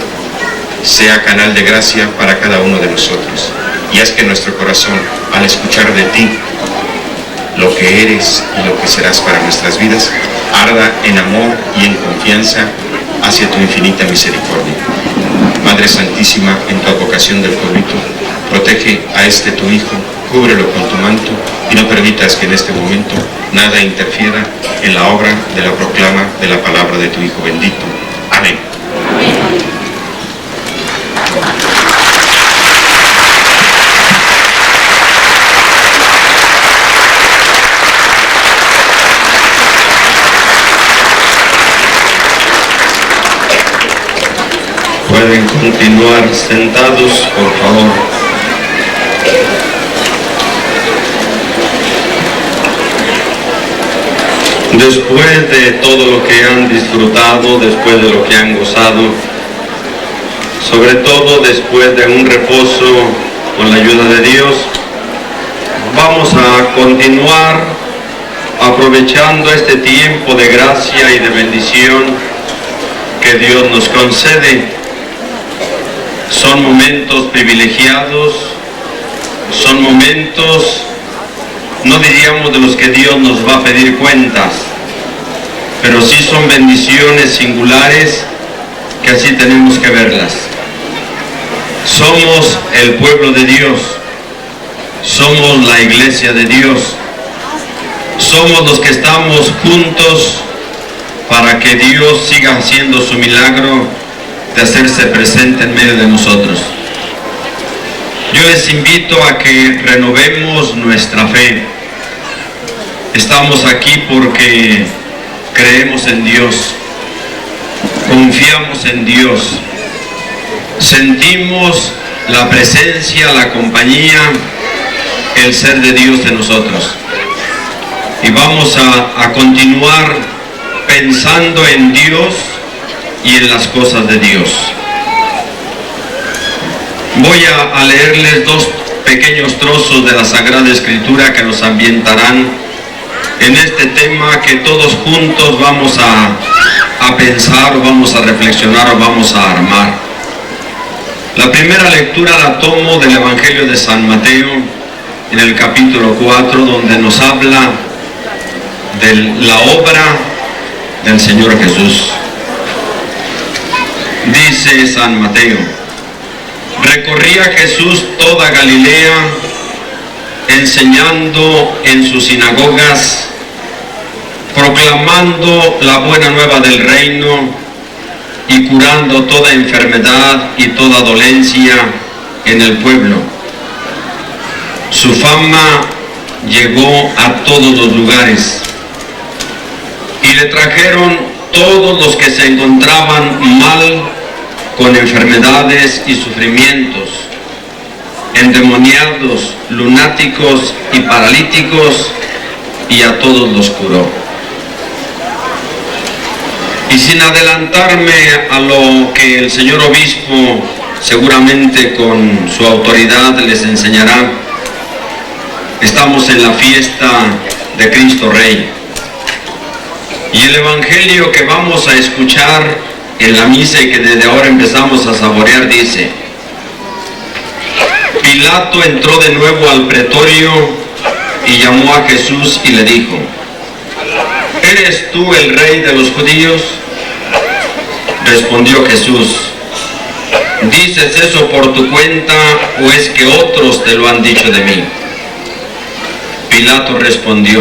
sea canal de gracia para cada uno de nosotros, y haz que nuestro corazón, al escuchar de ti lo que eres y lo que serás para nuestras vidas, arda en amor y en confianza hacia tu infinita misericordia. Madre Santísima, en tu advocación del pueblito, protege a este tu Hijo, cúbrelo con tu manto y no permitas que en este momento nada interfiera en la obra de la proclama de la palabra de tu Hijo bendito. Amén. Pueden continuar sentados, por favor. Después de todo lo que han disfrutado, después de lo que han gozado, sobre todo después de un reposo con la ayuda de Dios, vamos a continuar aprovechando este tiempo de gracia y de bendición que Dios nos concede. Son momentos privilegiados, son momentos, no diríamos de los que Dios nos va a pedir cuentas, pero sí son bendiciones singulares que así tenemos que verlas. Somos el pueblo de Dios, somos la iglesia de Dios, somos los que estamos juntos para que Dios siga haciendo su milagro de hacerse presente en medio de nosotros. Yo les invito a que renovemos nuestra fe. Estamos aquí porque creemos en Dios, confiamos en Dios, sentimos la presencia, la compañía, el ser de Dios en nosotros. Y vamos a continuar pensando en Dios y en las cosas de Dios. Voy a leerles dos pequeños trozos de la Sagrada Escritura que nos ambientarán en este tema que todos juntos vamos a pensar, o vamos a reflexionar, o vamos a armar. La primera lectura la tomo del Evangelio de San Mateo, en el capítulo 4, donde nos habla de la obra del Señor Jesús. Dice San Mateo: recorría Jesús toda Galilea, enseñando en sus sinagogas, proclamando la buena nueva del reino y curando toda enfermedad y toda dolencia en el pueblo. Su fama llegó a todos los lugares y le trajeron todos los que se encontraban mal, con enfermedades y sufrimientos, endemoniados, lunáticos y paralíticos, y a todos los curó. Y sin adelantarme a lo que el señor obispo seguramente con su autoridad les enseñará, estamos en la fiesta de Cristo Rey. Y el evangelio que vamos a escuchar en la misa y que desde ahora empezamos a saborear dice: Pilato entró de nuevo al pretorio y llamó a Jesús y le dijo: ¿eres tú el rey de los judíos? Respondió Jesús: ¿Dices eso por tu cuenta o es que otros te lo han dicho de mí? Pilato respondió: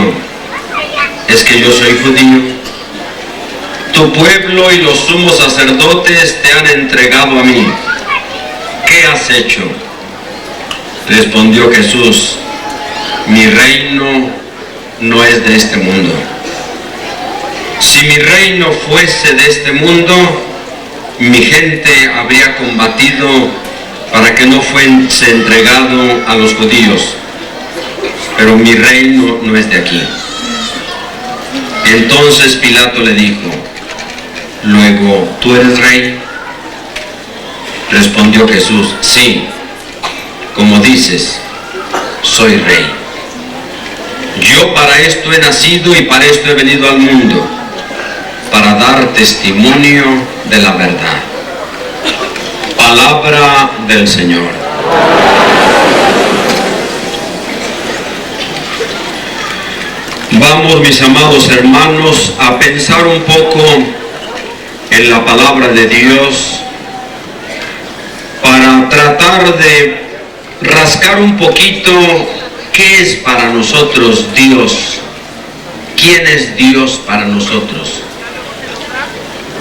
es que yo soy judío. Tu pueblo y los sumos sacerdotes te han entregado a mí. ¿Qué has hecho? Respondió Jesús: mi reino no es de este mundo. Si mi reino fuese de este mundo, mi gente habría combatido para que no fuese entregado a los judíos. Pero mi reino no es de aquí. Entonces Pilato le dijo: luego, ¿tú eres rey? Respondió Jesús: sí, como dices, soy rey. Yo para esto he nacido y para esto he venido al mundo, para dar testimonio de la verdad. Palabra del Señor. Vamos, mis amados hermanos, a pensar un poco en la palabra de Dios para tratar de rascar un poquito qué es para nosotros Dios, quién es Dios para nosotros.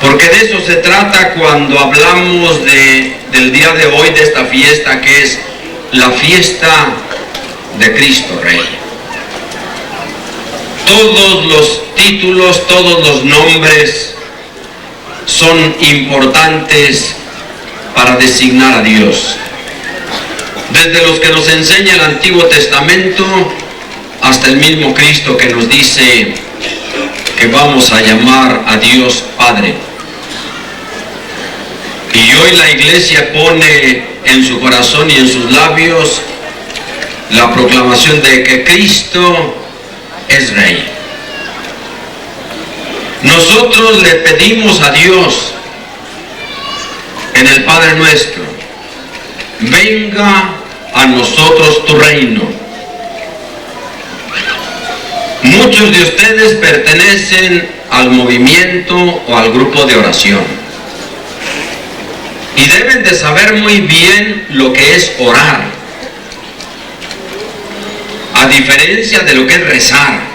Porque de eso se trata cuando hablamos del día de hoy, de esta fiesta que es la fiesta de Cristo Rey. Todos los títulos, todos los nombres son importantes para designar a Dios. Desde los que nos enseña el Antiguo Testamento hasta el mismo Cristo que nos dice que vamos a llamar a Dios Padre. Y hoy la Iglesia pone en su corazón y en sus labios la proclamación de que Cristo es Rey. Nosotros le pedimos a Dios en el Padre Nuestro: venga a nosotros tu reino. Muchos de ustedes pertenecen al movimiento o al grupo de oración y deben de saber muy bien lo que es orar, a diferencia de lo que es rezar.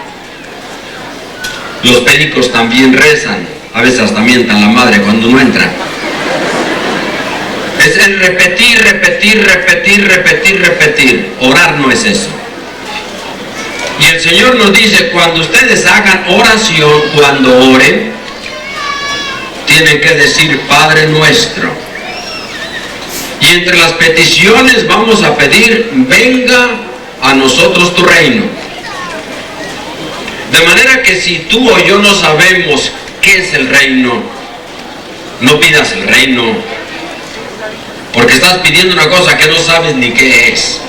Los médicos también rezan, a veces hasta mientan la madre cuando no entran. Es el repetir, repetir, repetir, repetir, repetir. Orar no es eso. Y el Señor nos dice: cuando ustedes hagan oración, cuando oren, tienen que decir Padre nuestro. Y entre las peticiones vamos a pedir: venga a nosotros tu reino. De manera que si tú o yo no sabemos qué es el reino, no pidas el reino, porque estás pidiendo una cosa que no sabes ni qué es.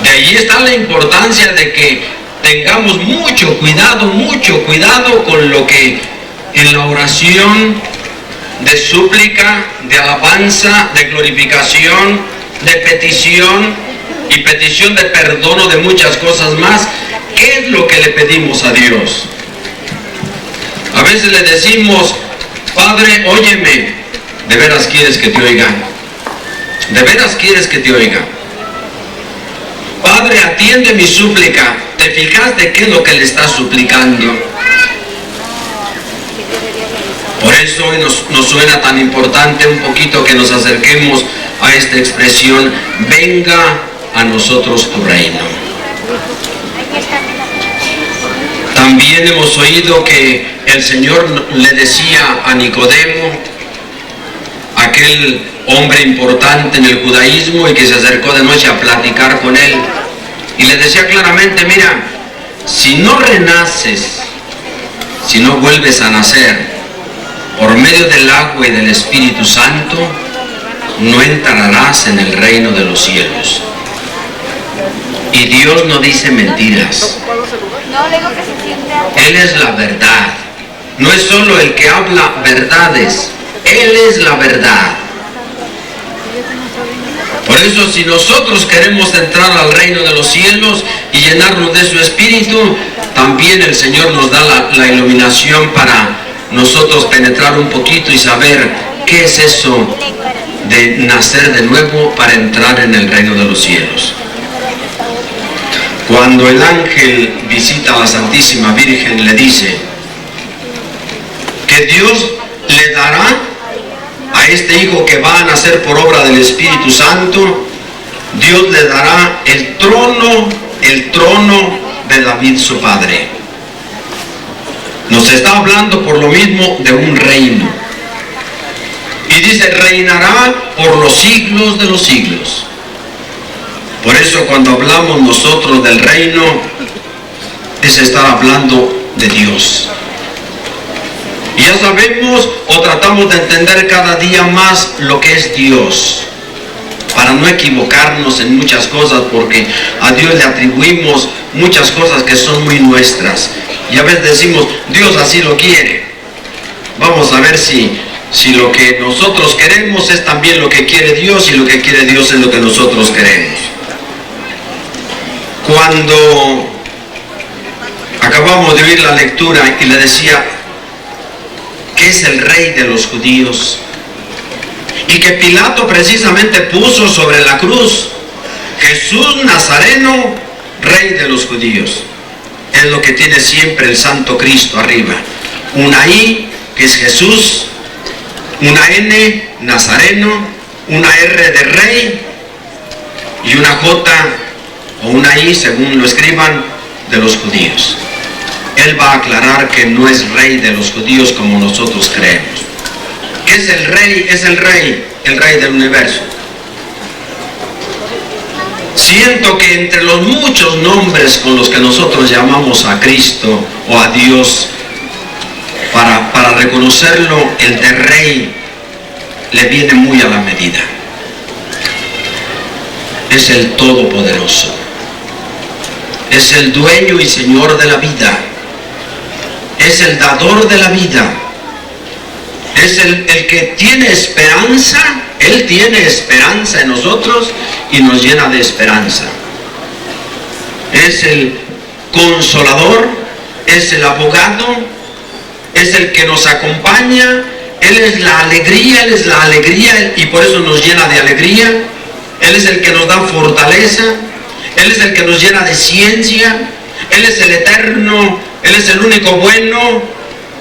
De allí está la importancia de que tengamos mucho cuidado con lo que en la oración de súplica, de alabanza, de glorificación, de petición y petición de perdón o de muchas cosas más, ¿qué es lo que le pedimos a Dios? A veces le decimos: Padre, óyeme. ¿De veras quieres que te oiga? ¿De veras quieres que te oiga? Padre, atiende mi súplica. ¿Te fijaste qué es lo que le estás suplicando? Por eso hoy nos suena tan importante un poquito que nos acerquemos a esta expresión: venga a nosotros tu reino. También hemos oído que el Señor le decía a Nicodemo, aquel hombre importante en el judaísmo y que se acercó de noche a platicar con él, y le decía claramente: mira, si no renaces, si no vuelves a nacer por medio del agua y del Espíritu Santo, no entrarás en el reino de los cielos. Y Dios no dice mentiras. Él es la verdad. No es solo el que habla verdades, Él es la verdad. Por eso, si nosotros queremos entrar al reino de los cielos y llenarnos de su Espíritu, también el Señor nos da la iluminación para nosotros penetrar un poquito y saber ¿Qué es eso de nacer de nuevo para entrar en el reino de los cielos? Cuando el ángel visita a la Santísima Virgen, le dice que Dios le dará a este hijo que va a nacer por obra del Espíritu Santo, Dios le dará el trono de David su padre. Nos está hablando por lo mismo de un reino. Y dice, reinará por los siglos de los siglos. Por eso cuando hablamos nosotros del reino, es estar hablando de Dios. Y ya sabemos o tratamos de entender cada día más lo que es Dios, para no equivocarnos en muchas cosas, porque a Dios le atribuimos muchas cosas que son muy nuestras. Y a veces decimos, Dios así lo quiere. Vamos a ver si lo que nosotros queremos es también lo que quiere Dios, y lo que quiere Dios es lo que nosotros queremos. Cuando acabamos de oír la lectura y le decía que es el rey de los judíos, y que Pilato precisamente puso sobre la cruz, Jesús Nazareno, rey de los judíos. Es lo que tiene siempre el Santo Cristo arriba. Una I, que es Jesús, una N, Nazareno, una R de rey, y una J o una I, según lo escriban, de los judíos. Él va a aclarar que no es rey de los judíos como nosotros creemos. ¿Qué es el rey? Es el rey del universo. Siento que entre los muchos nombres con los que nosotros llamamos a Cristo o a Dios, para reconocerlo, el de rey le viene muy a la medida. Es el Todopoderoso. Es el dueño y señor de la vida. Es el dador de la vida. Es el que tiene esperanza. Él tiene esperanza en nosotros y nos llena de esperanza. Es el consolador, es el abogado, es el que nos acompaña. Él es la alegría y por eso nos llena de alegría. Él es el que nos da fortaleza. Él es el que nos llena de ciencia. Él es el eterno. Él es el único bueno.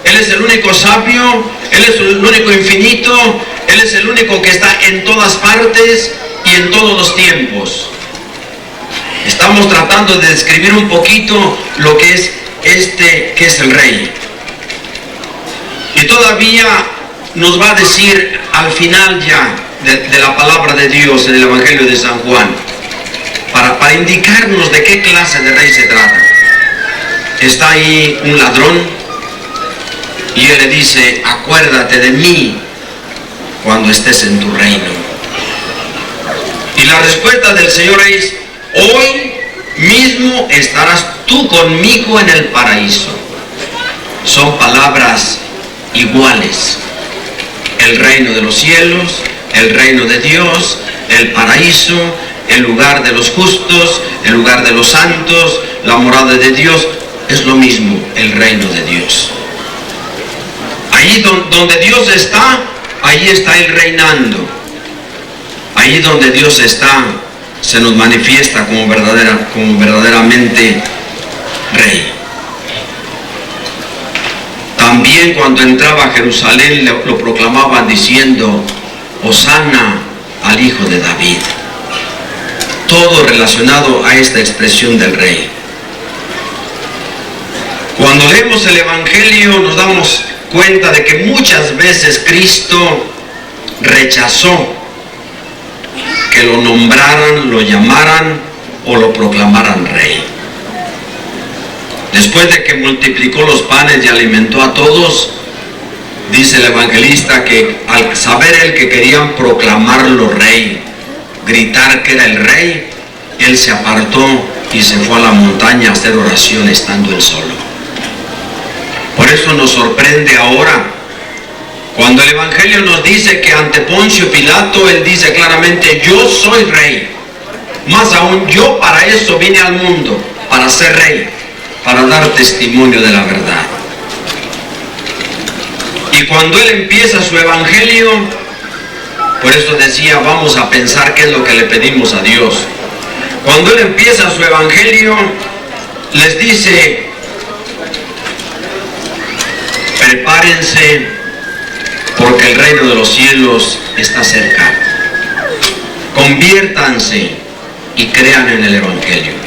Él es el único sabio. Él es el único infinito. Él es el único que está en todas partes y en todos los tiempos. Estamos tratando de describir un poquito lo que es que es el rey. Y todavía nos va a decir al final ya de la palabra de Dios en el Evangelio de San Juan, para indicarnos de qué clase de rey se trata. Está ahí un ladrón y él le dice, acuérdate de mí cuando estés en tu reino. Y la respuesta del Señor es, hoy mismo estarás tú conmigo en el paraíso. Son palabras iguales. El reino de los cielos, el reino de Dios, el paraíso, el lugar de los justos, el lugar de los santos, la morada de Dios, es lo mismo, el reino de Dios. Ahí donde Dios está, ahí está Él reinando. Ahí donde Dios está, se nos manifiesta como verdaderamente Rey. También cuando entraba a Jerusalén lo proclamaban diciendo, Hosana al Hijo de David. Todo relacionado a esta expresión del Rey. Cuando leemos el Evangelio nos damos cuenta de que muchas veces Cristo rechazó que lo nombraran, lo llamaran o lo proclamaran Rey. Después de que multiplicó los panes y alimentó a todos, dice el evangelista que al saber él que querían proclamarlo Rey, gritar que era el Rey, él se apartó y se fue a la montaña a hacer oración estando él solo. Por eso nos sorprende ahora cuando el Evangelio nos dice que ante Poncio Pilato él dice claramente, yo soy Rey. Más aún, yo para eso vine al mundo, para ser Rey, para dar testimonio de la verdad. Y Y cuando él empieza su evangelio, por eso decía, vamos a pensar qué es lo que le pedimos a Dios. Cuando él empieza su evangelio, les dice, prepárense porque el reino de los cielos está cerca. Conviértanse y crean en el evangelio.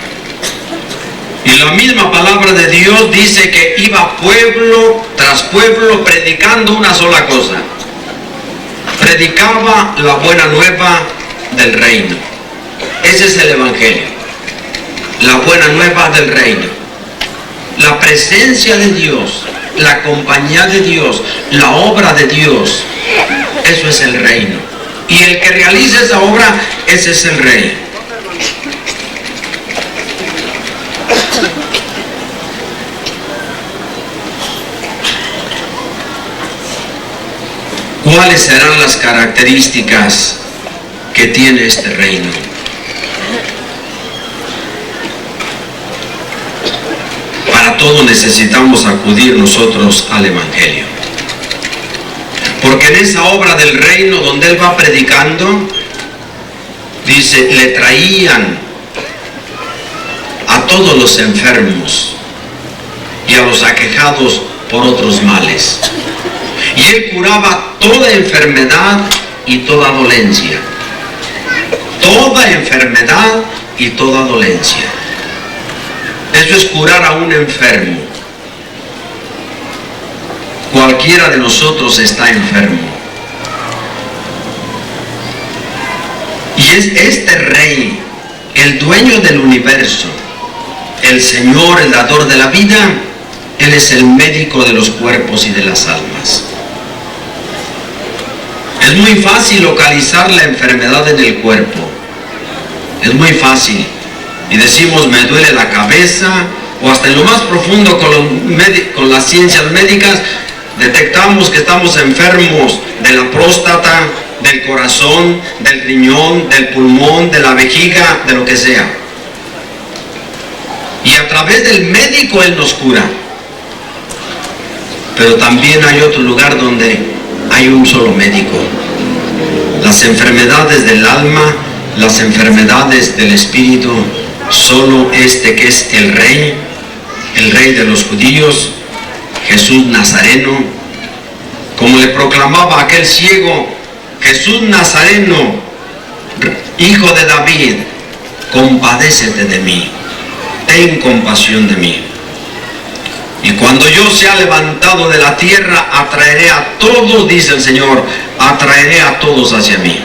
Y la misma palabra de Dios dice que iba pueblo tras pueblo predicando una sola cosa. Predicaba la buena nueva del reino. Ese es el evangelio. La buena nueva del reino. La presencia de Dios, la compañía de Dios, la obra de Dios. Eso es el reino. Y el que realiza esa obra, ese es el rey. ¿Cuáles serán las características que tiene este reino? Para todo necesitamos acudir nosotros al evangelio. Porque en esa obra del reino donde él va predicando, dice, le traían a todos los enfermos y a los aquejados por otros males. Y él curaba toda enfermedad y toda dolencia. Toda enfermedad y toda dolencia. Eso es curar a un enfermo. Cualquiera de nosotros está enfermo. Y es este rey, el dueño del universo, el Señor, el dador de la vida, él es el médico de los cuerpos y de las almas. Es muy fácil localizar la enfermedad en el cuerpo. Es muy fácil. Y decimos, me duele la cabeza, o hasta en lo más profundo con las ciencias médicas, detectamos que estamos enfermos de la próstata, del corazón, del riñón, del pulmón, de la vejiga, de lo que sea. Y a través del médico él nos cura. Pero también hay otro lugar donde hay un solo médico. Las enfermedades del alma, las enfermedades del espíritu, solo este que es el rey de los judíos, Jesús Nazareno, como le proclamaba aquel ciego, Jesús Nazareno, hijo de David, compadécete de mí, ten compasión de mí. Y cuando yo sea levantado de la tierra, atraeré a todos, dice el Señor, atraeré a todos hacia mí.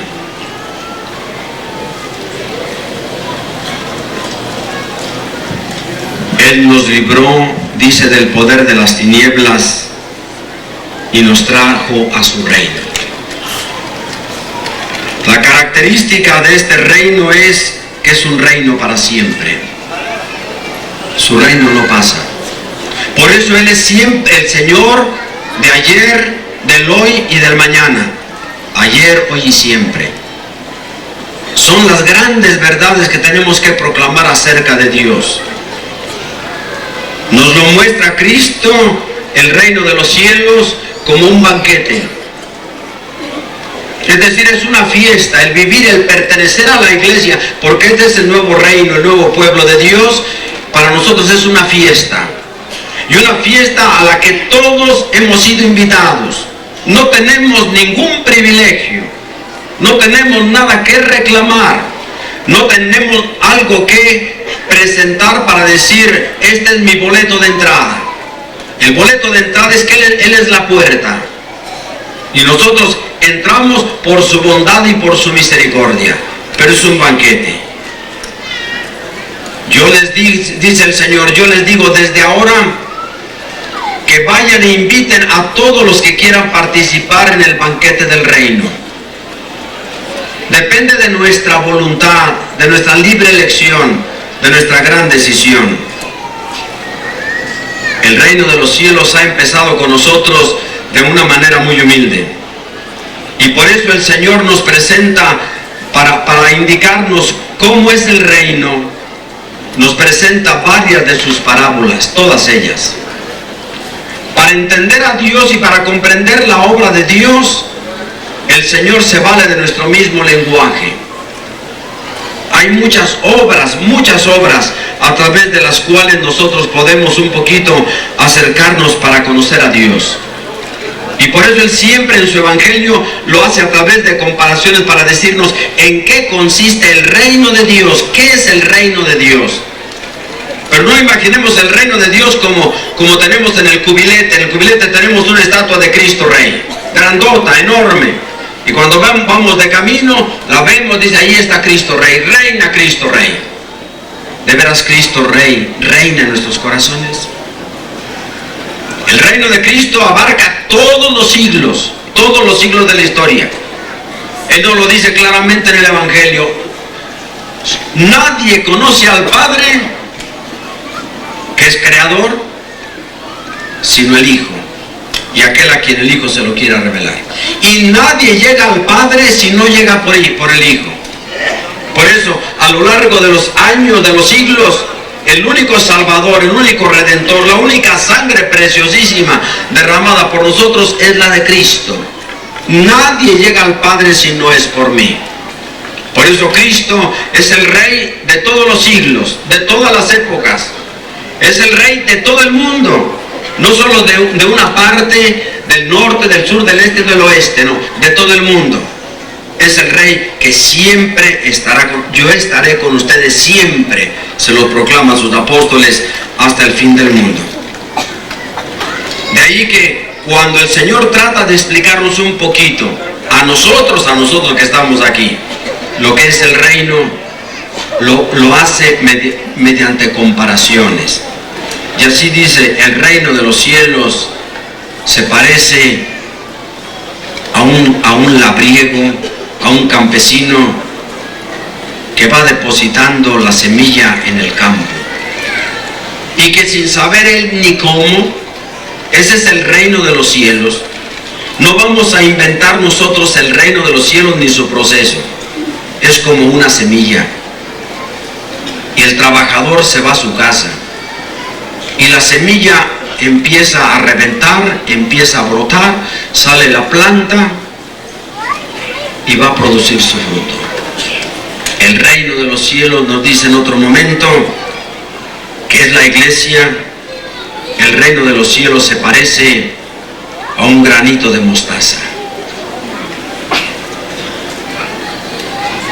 Él nos libró, dice, del poder de las tinieblas y nos trajo a su reino. La característica de este reino es que es un reino para siempre. Su reino no pasa. Por eso Él es siempre el Señor de ayer, del hoy y del mañana. Ayer, hoy y siempre. Son las grandes verdades que tenemos que proclamar acerca de Dios. Nos lo muestra Cristo, el reino de los cielos, como un banquete. Es decir, es una fiesta, el vivir, el pertenecer a la iglesia, porque este es el nuevo reino, el nuevo pueblo de Dios, para nosotros es una fiesta. Y una fiesta a la que todos hemos sido invitados. No tenemos ningún privilegio, no tenemos nada que reclamar, no tenemos algo que presentar para decir, este es mi boleto de entrada. El boleto de entrada es que Él es la puerta. Y nosotros entramos por su bondad y por su misericordia. Pero es un banquete. Yo les dice el Señor, yo les digo desde ahora que vayan e inviten a todos los que quieran participar en el banquete del reino. Depende de nuestra voluntad, de nuestra libre elección, de nuestra gran decisión. El reino de los cielos ha empezado con nosotros de una manera muy humilde. Y por eso el Señor nos presenta, para indicarnos cómo es el reino, nos presenta varias de sus parábolas, todas ellas, para para entender a Dios y para comprender la obra de Dios, el Señor se vale de nuestro mismo lenguaje. Hay muchas obras a través de las cuales nosotros podemos un poquito acercarnos para conocer a Dios. Y por eso Él siempre en su Evangelio lo hace a través de comparaciones para decirnos en qué consiste el reino de Dios, qué es el reino de Dios. Pero no imaginemos el reino de Dios como tenemos en el cubilete. En el cubilete tenemos una estatua de Cristo Rey, grandota, enorme. Y cuando vamos de camino, la vemos, dice, ahí está Cristo Rey, reina Cristo Rey. ¿De veras Cristo Rey reina en nuestros corazones? El reino de Cristo abarca todos los siglos de la historia. Él nos lo dice claramente en el Evangelio. Nadie conoce al Padre, que es creador, sino el Hijo, y aquel a quien el Hijo se lo quiera revelar. Y nadie llega al Padre si no llega por el Hijo. Por eso, a lo largo de los años, de los siglos, el único Salvador, el único Redentor, la única sangre preciosísima derramada por nosotros es la de Cristo. Nadie llega al Padre si no es por mí. Por eso Cristo es el Rey de todos los siglos, de todas las épocas. Es el Rey de todo el mundo. No solo de una parte, del norte, del sur, del este y del oeste, no, de todo el mundo. Es el Rey que siempre estará yo estaré con ustedes siempre, se lo proclama a sus apóstoles hasta el fin del mundo. De ahí que cuando el Señor trata de explicarnos un poquito, a nosotros que estamos aquí, lo que es el reino, lo hace mediante comparaciones. Y así dice, el reino de los cielos se parece a un labriego, a un campesino que va depositando la semilla en el campo y que sin saber él ni cómo, ese es el reino de los cielos. No vamos a inventar nosotros el reino de los cielos ni su proceso. Es como una semilla y el trabajador se va a su casa y la semilla empieza a reventar, empieza a brotar, sale la planta y va a producir su fruto. El reino de los cielos, nos dice en otro momento, que es la iglesia, el reino de los cielos se parece a un granito de mostaza.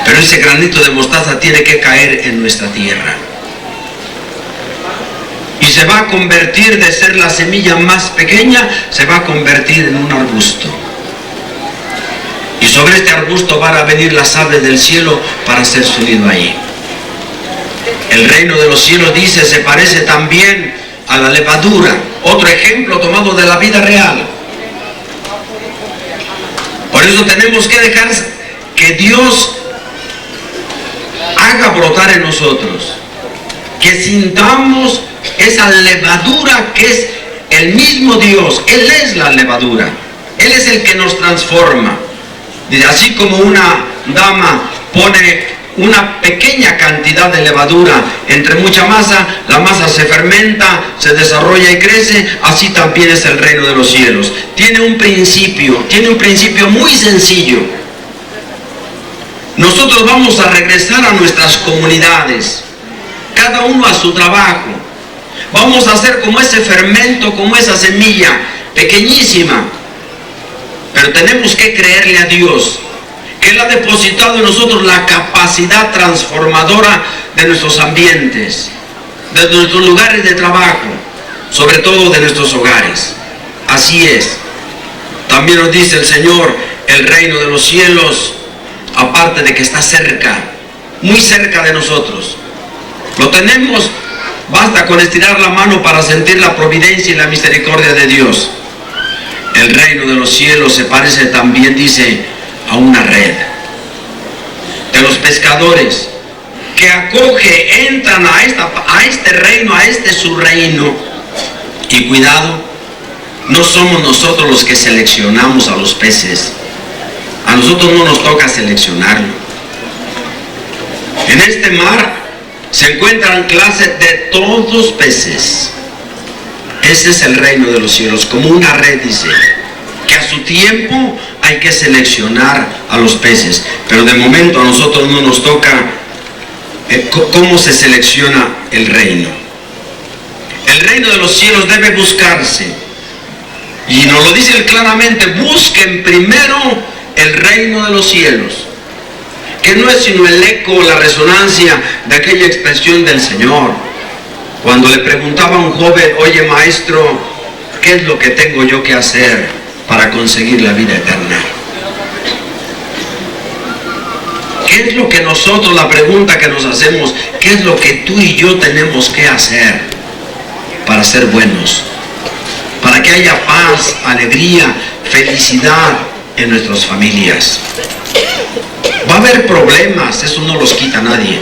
Pero ese granito de mostaza tiene que caer en nuestra tierra. Y se va a convertir, de ser la semilla más pequeña, se va a convertir en un arbusto. Y sobre este arbusto van a venir las aves del cielo para ser subido ahí. El reino de los cielos, dice, se parece también a la levadura. Otro ejemplo tomado de la vida real. Por eso tenemos que dejar que Dios haga brotar en nosotros. Que sintamos esa levadura que es el mismo Dios. Él es la levadura. Él es el que nos transforma. Así como una dama pone una pequeña cantidad de levadura entre mucha masa, la masa se fermenta, se desarrolla y crece, así también es el reino de los cielos. Tiene un principio muy sencillo. Nosotros vamos a regresar a nuestras comunidades, cada uno a su trabajo. Vamos a ser como ese fermento, como esa semilla pequeñísima. Pero tenemos que creerle a Dios, que Él ha depositado en nosotros la capacidad transformadora de nuestros ambientes, de nuestros lugares de trabajo, sobre todo de nuestros hogares. Así es. También nos dice el Señor, el reino de los cielos, aparte de que está cerca, muy cerca de nosotros. Lo tenemos, basta con estirar la mano para sentir la providencia y la misericordia de Dios. El reino de los cielos se parece también, dice, a una red de los pescadores que acoge, entran a este reino, a este su reino. Y cuidado, no somos nosotros los que seleccionamos a los peces. A nosotros no nos toca seleccionarlo. En este mar se encuentran clases de todos peces. Ese es el reino de los cielos, como una red, dice, que a su tiempo hay que seleccionar a los peces, pero de momento a nosotros no nos toca cómo se selecciona el reino. El reino de los cielos debe buscarse, y nos lo dice él claramente: busquen primero el reino de los cielos, que no es sino el eco, la resonancia de aquella expresión del Señor, cuando le preguntaba a un joven: oye maestro, ¿qué es lo que tengo yo que hacer para conseguir la vida eterna? ¿Qué es lo que nosotros, la pregunta que nos hacemos, qué es lo que tú y yo tenemos que hacer para ser buenos? Para que haya paz, alegría, felicidad en nuestras familias. Va a haber problemas, eso no los quita nadie.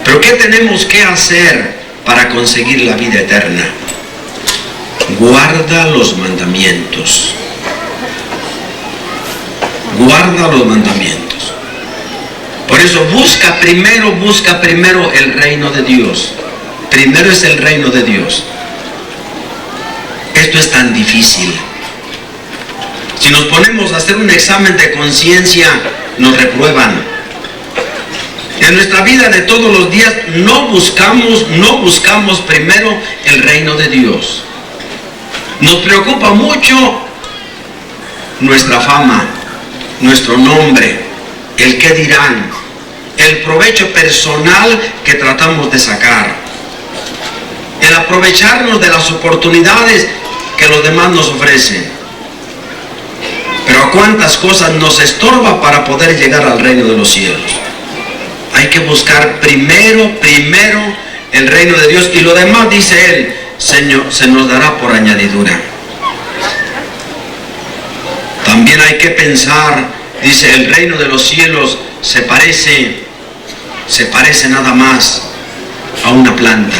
Pero ¿qué tenemos que hacer para conseguir la vida eterna? Guarda los mandamientos. Guarda los mandamientos. Por eso busca primero el reino de Dios. Primero es el reino de Dios. Esto es tan difícil. Si nos ponemos a hacer un examen de conciencia, nos reprueban. En nuestra vida de todos los días no buscamos primero el reino de Dios. Nos preocupa mucho nuestra fama, nuestro nombre, el qué dirán, el provecho personal que tratamos de sacar, el aprovecharnos de las oportunidades que los demás nos ofrecen. Pero ¿a cuántas cosas nos estorba para poder llegar al reino de los cielos? Hay que buscar primero el reino de Dios, y lo demás, dice él, Señor, se nos dará por añadidura. También hay que pensar, dice, el reino de los cielos se parece nada más a una planta.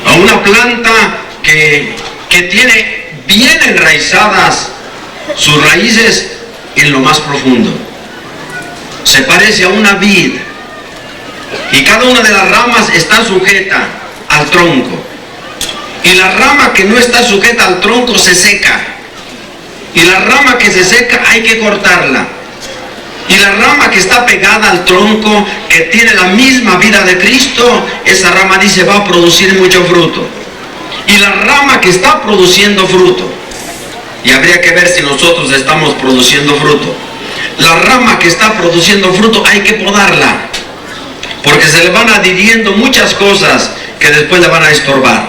A una planta que tiene bien enraizadas sus raíces en lo más profundo. Se parece a una vid, y cada una de las ramas está sujeta al tronco, y la rama que no está sujeta al tronco se seca, y la rama que se seca hay que cortarla, y la rama que está pegada al tronco, que tiene la misma vida de Cristo, esa rama, dice, va a producir mucho fruto. Y la rama que está produciendo fruto, y habría que ver si nosotros estamos produciendo fruto, la rama que está produciendo fruto hay que podarla, porque se le van adhiriendo muchas cosas que después le van a estorbar.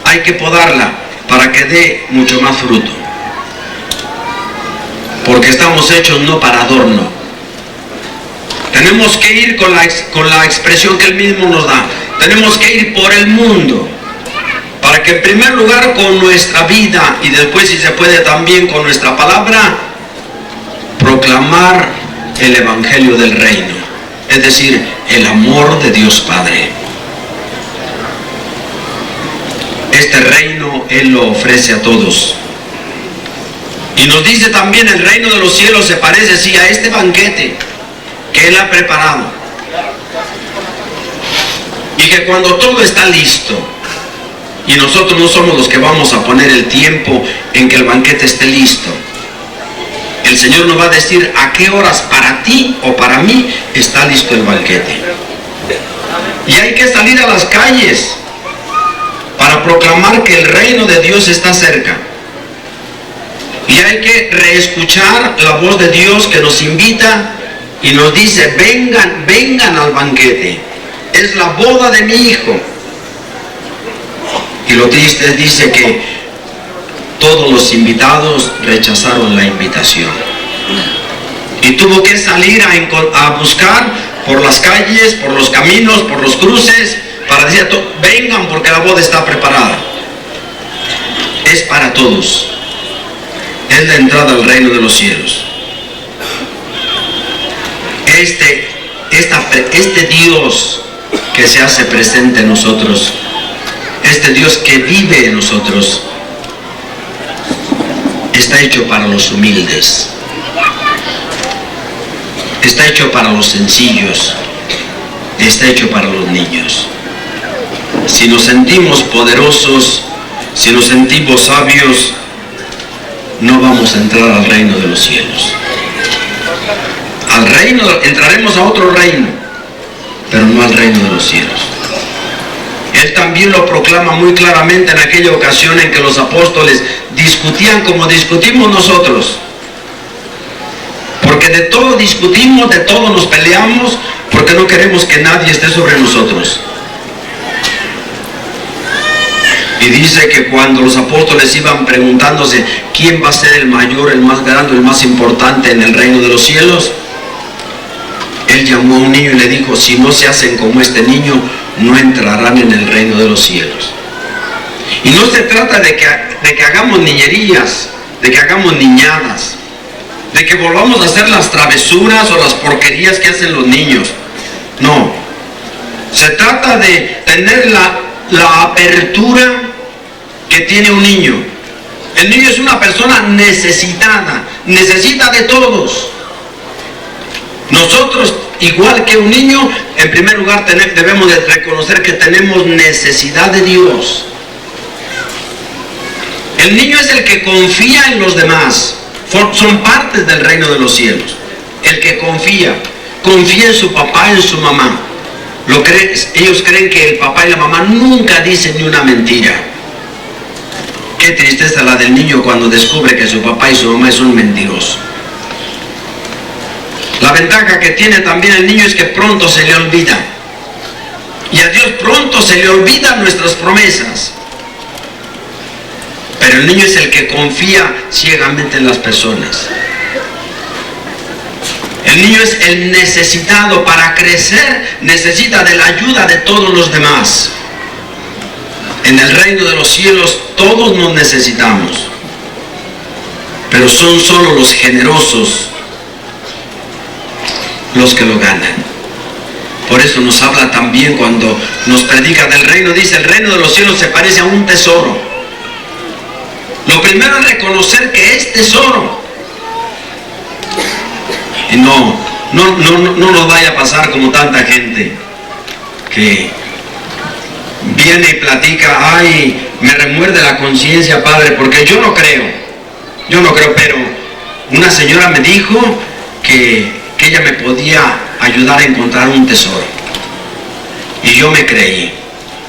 Hay que podarla para que dé mucho más fruto, porque estamos hechos no para adorno. Tenemos que ir con la expresión que él mismo nos da. Tenemos que ir por el mundo, para que en primer lugar con nuestra vida, y después, si se puede, también con nuestra palabra, proclamar el evangelio del reino, es decir, el amor de Dios Padre. Este reino él lo ofrece a todos, y nos dice también: el reino de los cielos se parece, sí, a este banquete que él ha preparado, y que cuando todo está listo, y nosotros no somos los que vamos a poner el tiempo en que el banquete esté listo, el Señor nos va a decir a qué horas para ti o para mí está listo el banquete. Y hay que salir a las calles para proclamar que el reino de Dios está cerca. Y hay que reescuchar la voz de Dios que nos invita y nos dice: vengan al banquete, es la boda de mi hijo. Y lo triste es, dice, que todos los invitados rechazaron la invitación, y tuvo que salir a buscar por las calles, por los caminos, por los cruces, para decir: vengan, porque la boda está preparada. Es para todos, es la entrada al reino de los cielos. Este Dios que se hace presente en nosotros, este Dios que vive en nosotros, está hecho para los humildes, está hecho para los sencillos, está hecho para los niños. si nos sentimos poderosos, si nos sentimos sabios, no vamos a entrar al reino de los cielos. Al reino, entraremos a otro reino, pero no al reino de los cielos. Él también lo proclama muy claramente en aquella ocasión en que los apóstoles discutían como discutimos nosotros. Porque de todo discutimos, de todo nos peleamos, porque no queremos que nadie esté sobre nosotros. Y dice que cuando los apóstoles iban preguntándose quién va a ser el mayor, el más grande, el más importante en el reino de los cielos, Él llamó a un niño y le dijo, si no se hacen como este niño, no entrarán en el reino de los cielos. Y no se trata de que hagamos niñerías, de que hagamos niñadas, de que volvamos a hacer las travesuras o las porquerías que hacen los niños. No. Se trata de tener la apertura que tiene un niño. El niño es una persona necesitada, necesita de todos. Nosotros, igual que un niño, en primer lugar debemos de reconocer que tenemos necesidad de Dios. El niño es el que confía en los demás. Son partes del reino de los cielos. El que confía en su papá, en su mamá. Ellos creen que el papá y la mamá nunca dicen ni una mentira. Qué tristeza la del niño cuando descubre que su papá y su mamá son mentirosos. La ventaja que tiene también el niño es que pronto se le olvida. Y a Dios pronto se le olvidan nuestras promesas. Pero el niño es el que confía ciegamente en las personas. El niño es el necesitado. Para crecer necesita de la ayuda de todos los demás. En el reino de los cielos todos nos necesitamos. Pero son solo los generosos los que lo ganan. Por eso nos habla también cuando nos predica del reino. Dice, el reino de los cielos se parece a un tesoro. Lo primero es reconocer que es tesoro. Y no nos vaya a pasar como tanta gente que viene y platica, ay, me remuerde la conciencia, padre, porque yo no creo, pero una señora me dijo que ella me podía ayudar a encontrar un tesoro. Y yo me creí.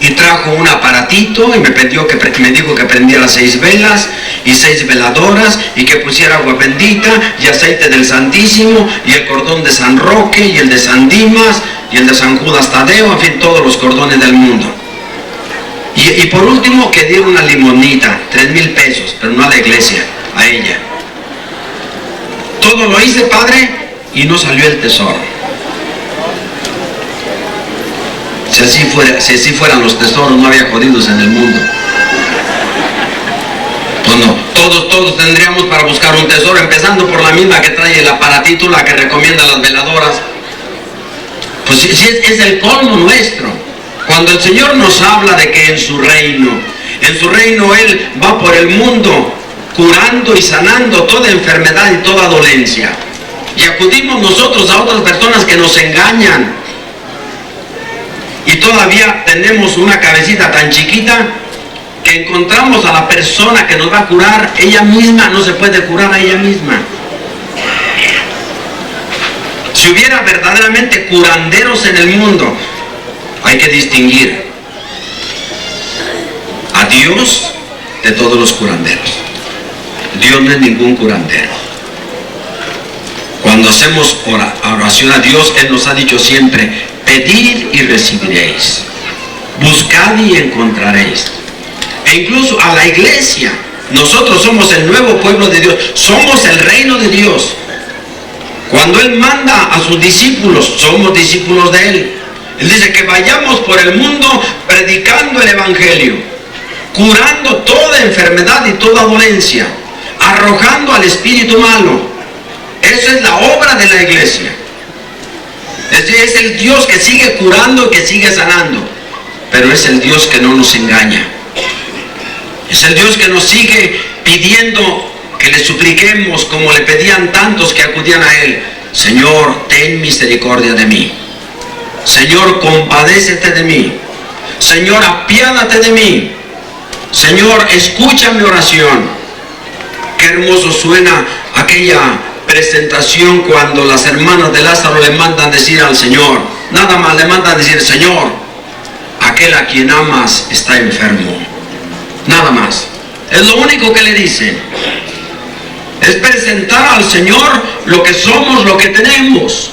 Y trajo un aparatito y me dijo que prendiera 6 velas y 6 veladoras y que pusiera agua bendita y aceite del Santísimo y el cordón de San Roque y el de San Dimas y el de San Judas Tadeo, en fin, todos los cordones del mundo. Y por último que diera una limonita, 3,000 pesos, pero no a la iglesia, a ella. Todo lo hice, padre, y no salió el tesoro. Si así fueran los tesoros, no había jodidos en el mundo. Pues no, todos tendríamos para buscar un tesoro, empezando por la misma que trae el aparatito, la que recomienda las veladoras. Pues sí, es el colmo nuestro. Cuando el Señor nos habla de que en su reino Él va por el mundo curando y sanando toda enfermedad y toda dolencia. Y acudimos nosotros a otras personas que nos engañan. Y todavía tenemos una cabecita tan chiquita que encontramos a la persona que nos va a curar, ella misma no se puede curar a ella misma. Si hubiera verdaderamente curanderos en el mundo, hay que distinguir a Dios de todos los curanderos. Dios no es ningún curandero. Cuando hacemos oración a Dios, Él nos ha dicho siempre, pedid y recibiréis, buscad y encontraréis. E incluso a la iglesia, nosotros somos el nuevo pueblo de Dios, somos el reino de Dios. Cuando Él manda a sus discípulos, somos discípulos de Él. Él dice que vayamos por el mundo predicando el Evangelio, curando toda enfermedad y toda dolencia, arrojando al espíritu malo. Esa es la obra de la iglesia. Es el Dios que sigue curando y que sigue sanando. Pero es el Dios que no nos engaña. Es el Dios que nos sigue pidiendo que le supliquemos como le pedían tantos que acudían a Él. Señor, ten misericordia de mí. Señor, compadécete de mí. Señor, apiádate de mí. Señor, escucha mi oración. Qué hermoso suena aquella presentación cuando las hermanas de Lázaro le mandan decir al Señor, nada más le mandan decir, Señor, aquel a quien amas está enfermo. Nada más. Es lo único que le dicen. Es presentar al Señor lo que somos, lo que tenemos.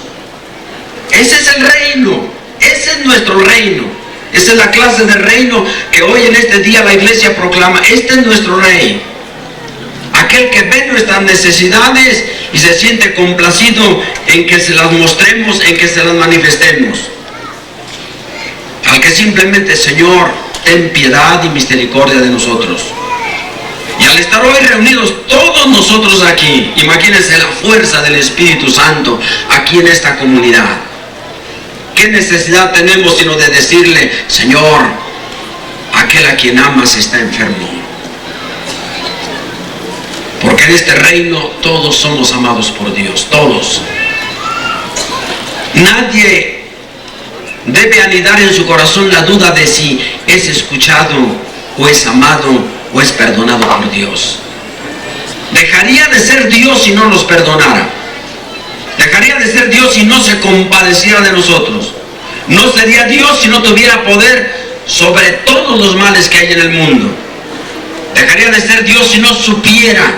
Ese es el reino. Ese es nuestro reino. Esa es la clase de reino que hoy en este día la iglesia proclama. Este es nuestro rey. Aquel que ve nuestras necesidades y se siente complacido en que se las mostremos, en que se las manifestemos. Al que simplemente, Señor, ten piedad y misericordia de nosotros. Y al estar hoy reunidos todos nosotros aquí, imagínense la fuerza del Espíritu Santo aquí en esta comunidad. ¿Qué necesidad tenemos sino de decirle, Señor, aquel a quien amas está enfermo? Porque en este reino todos somos amados por Dios, todos. Nadie debe anidar en su corazón la duda de si es escuchado o es amado o es perdonado por Dios. Dejaría de ser Dios si no nos perdonara. Dejaría de ser Dios si no se compadeciera de nosotros. No sería Dios si no tuviera poder sobre todos los males que hay en el mundo. Dejaría de ser Dios si no supiera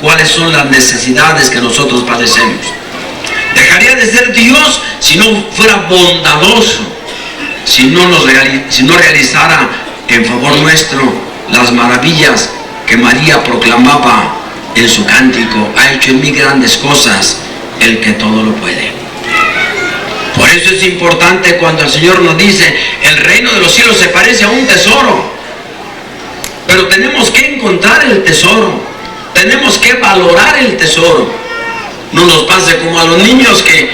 cuáles son las necesidades que nosotros padecemos. Dejaría de ser Dios si no fuera bondadoso, si no realizara en favor nuestro las maravillas que María proclamaba en su cántico. Ha hecho en mí grandes cosas el que todo lo puede. Por eso es importante cuando el Señor nos dice, el reino de los cielos se parece a un tesoro. Pero tenemos que encontrar el tesoro. Tenemos que valorar el tesoro. No nos pase como a los niños que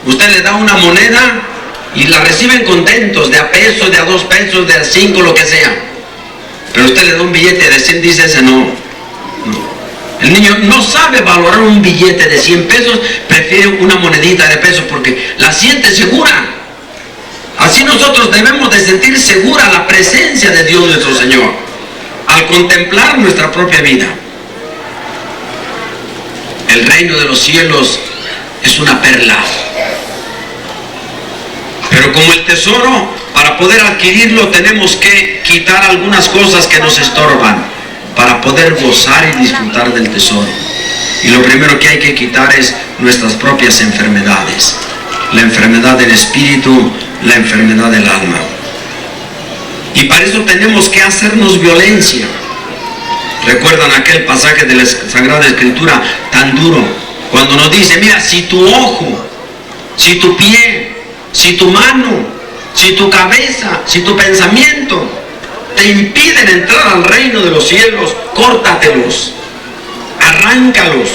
usted le da una moneda y la reciben contentos, de a peso, de a 2 pesos, de a 5, lo que sea. Pero usted le da un billete de 100, dice ese no. El niño no sabe valorar un billete de 100 pesos, prefiere una monedita de pesos porque la siente segura. Así nosotros debemos de sentir segura la presencia de Dios nuestro Señor al contemplar nuestra propia vida. El reino de los cielos es una perla. Pero como el tesoro, para poder adquirirlo tenemos que quitar algunas cosas que nos estorban para poder gozar y disfrutar del tesoro. Y lo primero que hay que quitar es nuestras propias enfermedades. La enfermedad del espíritu, la enfermedad del alma. Y para eso tenemos que hacernos violencia. ¿Recuerdan aquel pasaje de la Sagrada Escritura tan duro? Cuando nos dice, mira, si tu ojo, si tu pie, si tu mano, si tu cabeza, si tu pensamiento te impiden entrar al reino de los cielos, córtatelos, arráncalos.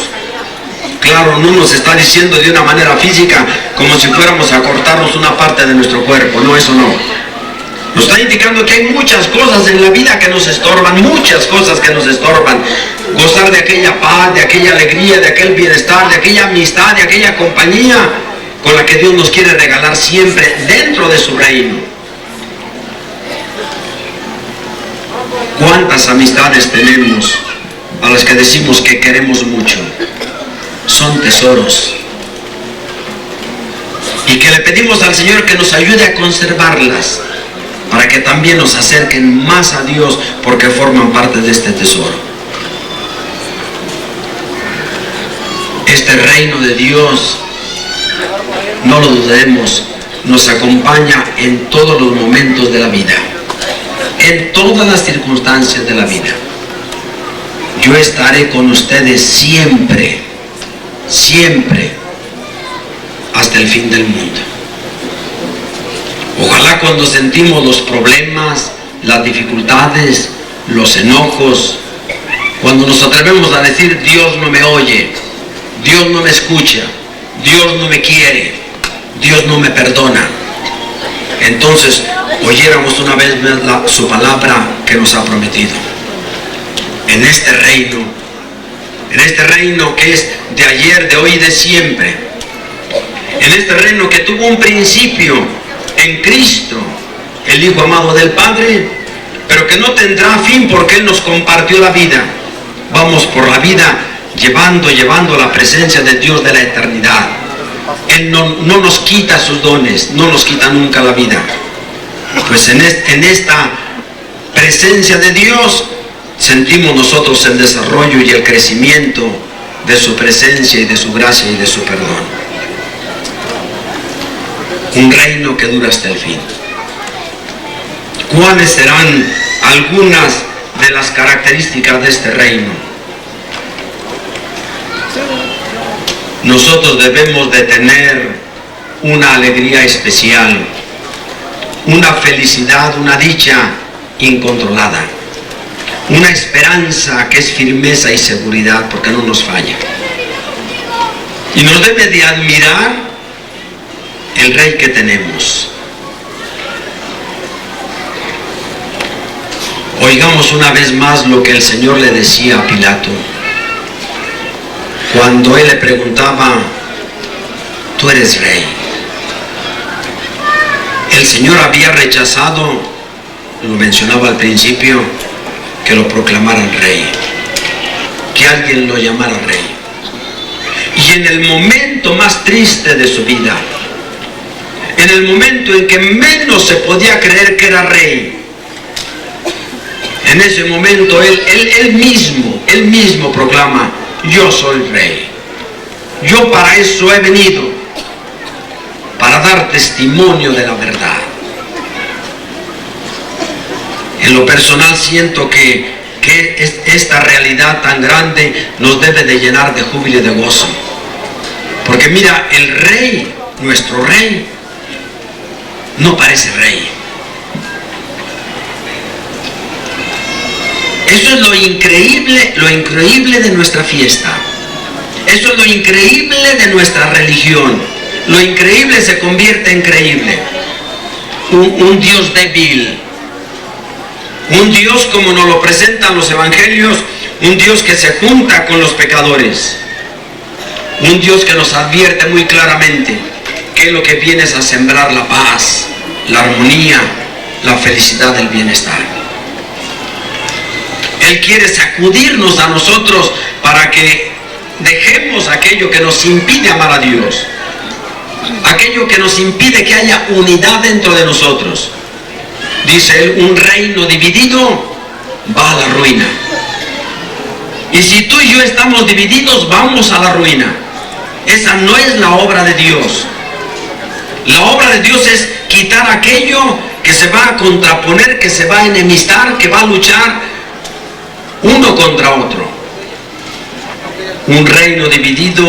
Claro, no nos está diciendo de una manera física como si fuéramos a cortarnos una parte de nuestro cuerpo, no, eso no. Nos está indicando que hay muchas cosas en la vida que nos estorban, muchas cosas que nos estorban. Gozar de aquella paz, de aquella alegría, de aquel bienestar, de aquella amistad, de aquella compañía con la que Dios nos quiere regalar siempre dentro de su reino. ¿Cuántas amistades tenemos a las que decimos que queremos mucho? Son tesoros. Y que le pedimos al Señor que nos ayude a conservarlas, para que también nos acerquen más a Dios, porque forman parte de este tesoro. Este reino de Dios, no lo dudemos, nos acompaña en todos los momentos de la vida, en todas las circunstancias de la vida. Yo estaré con ustedes siempre, siempre, hasta el fin del mundo. Ojalá cuando sentimos los problemas, las dificultades, los enojos, cuando nos atrevemos a decir, Dios no me oye, Dios no me escucha, Dios no me quiere, Dios no me perdona, entonces oyéramos una vez más su palabra que nos ha prometido. En este reino que es de ayer, de hoy y de siempre, en este reino que tuvo un principio en Cristo el Hijo amado del Padre, pero que no tendrá fin porque Él nos compartió la vida. Vamos por la vida llevando la presencia de Dios de la eternidad. Él no nos quita sus dones, no nos quita nunca la vida. Pues en esta presencia de Dios sentimos nosotros el desarrollo y el crecimiento de su presencia y de su gracia y de su perdón. Un reino que dura hasta el fin. ¿Cuáles serán algunas de las características de este reino? Nosotros debemos de tener una alegría especial, una felicidad, una dicha incontrolada, una esperanza que es firmeza y seguridad porque no nos falla. Y nos debe de admirar el rey que tenemos. Oigamos una vez más lo que el Señor le decía a Pilato cuando él le preguntaba: tú eres rey. El Señor había rechazado, lo mencionaba al principio, que lo proclamaran rey, que alguien lo llamara rey. Y en el momento más triste de su vida, en el momento en que menos se podía creer que era rey, en ese momento él mismo proclama: yo soy rey. Yo para eso he venido, para dar testimonio de la verdad. En lo personal siento que esta realidad tan grande nos debe de llenar de júbilo y de gozo. Porque mira, el rey, nuestro rey, no parece rey. Eso es lo increíble de nuestra fiesta. Eso es lo increíble de nuestra religión. Lo increíble se convierte en creíble. Un Dios débil. Un Dios como nos lo presentan los evangelios. Un Dios que se junta con los pecadores. Un Dios que nos advierte muy claramente que lo que viene es a sembrar la paz, la armonía, la felicidad, el bienestar. Él quiere sacudirnos a nosotros para que dejemos aquello que nos impide amar a Dios, aquello que nos impide que haya unidad dentro de nosotros. Dice él: un reino dividido va a la ruina. Y si tú y yo estamos divididos, vamos a la ruina. Esa no es la obra de Dios. La obra de Dios es quitar aquello que se va a contraponer, que se va a enemistar, que va a luchar uno contra otro. Un reino dividido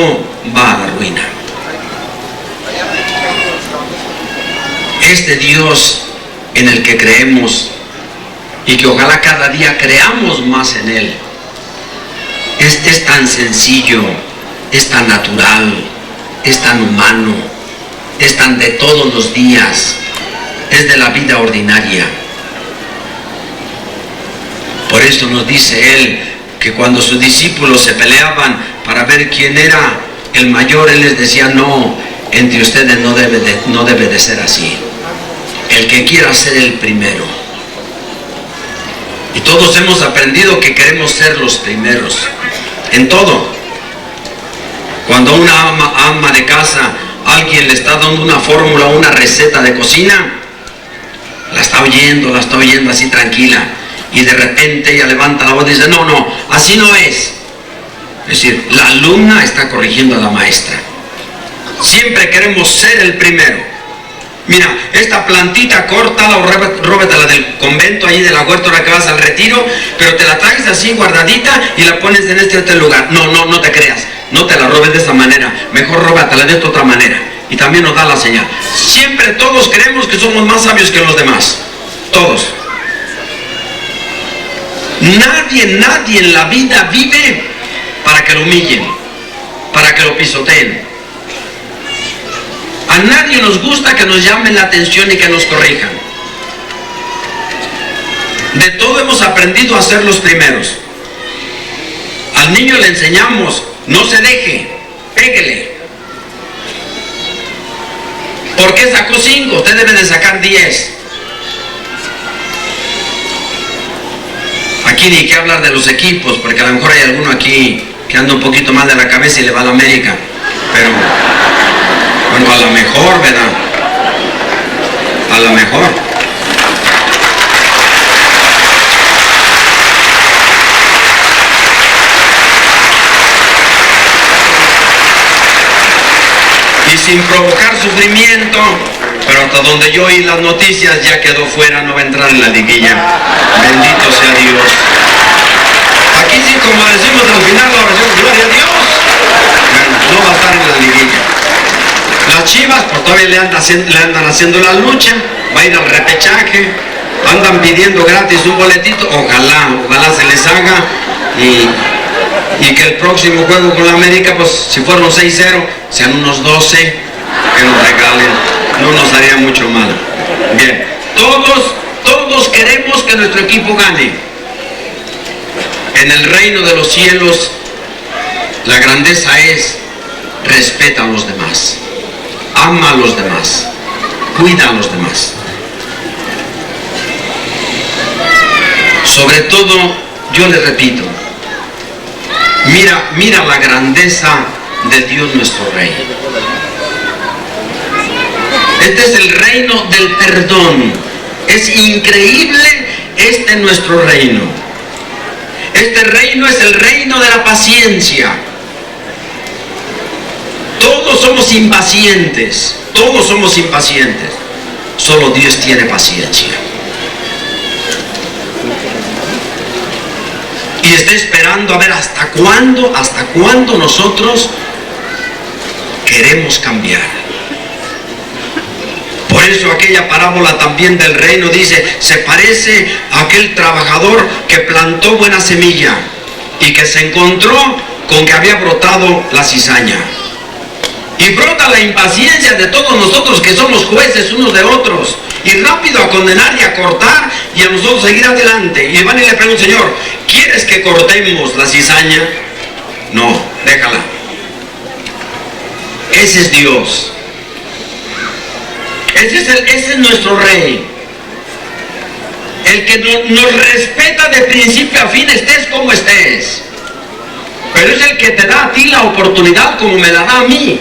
va a la ruina. Este Dios en el que creemos y que ojalá cada día creamos más en Él, es tan sencillo, es tan natural, es tan humano, es tan de todos los días, es de la vida ordinaria. Por eso nos dice Él que cuando sus discípulos se peleaban para ver quién era el mayor, Él les decía: no, entre ustedes no debe de ser así. El que quiera ser el primero. Y todos hemos aprendido que queremos ser los primeros en todo. Cuando una ama de casa, alguien le está dando una fórmula, una receta de cocina, la está oyendo así tranquila, y de repente ella levanta la voz y dice: no, así no es. Es decir, la alumna está corrigiendo a la maestra. Siempre queremos ser el primero. Mira, esta plantita córtala o róbatela del convento, allí de la huerta, ahora que vas al retiro, pero te la traes así guardadita y la pones en este otro lugar. No te creas, no te la robes de esa manera, mejor róbatela de esta otra manera. Y también nos da la señal. Siempre todos creemos que somos más sabios que los demás. Todos. Nadie en la vida vive para que lo humillen, para que lo pisoteen. A nadie nos gusta que nos llamen la atención y que nos corrijan. De todo hemos aprendido a ser los primeros. Al niño le enseñamos: no se deje, péguele. ¿Por qué sacó 5? Usted debe de sacar 10. aquí ni que hablar de los equipos, porque a lo mejor hay alguno aquí que anda un poquito mal de la cabeza y le va a la América. Pero, bueno, a lo mejor, ¿verdad? A lo mejor. Y sin provocar sufrimiento, pero hasta donde yo oí las noticias ya quedó fuera, no va a entrar en la liguilla. Bendito sea Dios. Aquí sí, como decimos al final la oración, gloria a Dios. Bueno, no va a estar en la liguilla. Las Chivas, pues todavía le andan haciendo la lucha, va a ir al repechaje, andan pidiendo gratis un boletito, ojalá se les haga y que el próximo juego con la América, pues si fueron 6-0, sean unos 12, que nos regalen, no nos haría mucho mal. Bien, todos queremos que nuestro equipo gane. En el reino de los cielos, la grandeza es, respeta a los demás, ama a los demás, cuida a los demás. Sobre todo, yo le repito, mira la grandeza de Dios nuestro Rey. Este es el reino del perdón. Es increíble nuestro reino. Este reino es el reino de la paciencia. Todos somos impacientes. Solo Dios tiene paciencia. Y está esperando a ver hasta cuándo nosotros queremos cambiar. Por eso aquella parábola también del reino dice, se parece a aquel trabajador que plantó buena semilla y que se encontró con que había brotado la cizaña. Y brota la impaciencia de todos nosotros que somos jueces unos de otros, y rápido a condenar y a cortar y a nosotros seguir adelante. Y van y le preguntan, Señor, ¿quieres que cortemos la cizaña? No, déjala. Ese es Dios. Ese es nuestro Rey. El que nos respeta de principio a fin, estés como estés. Pero es el que te da a ti la oportunidad como me la da a mí.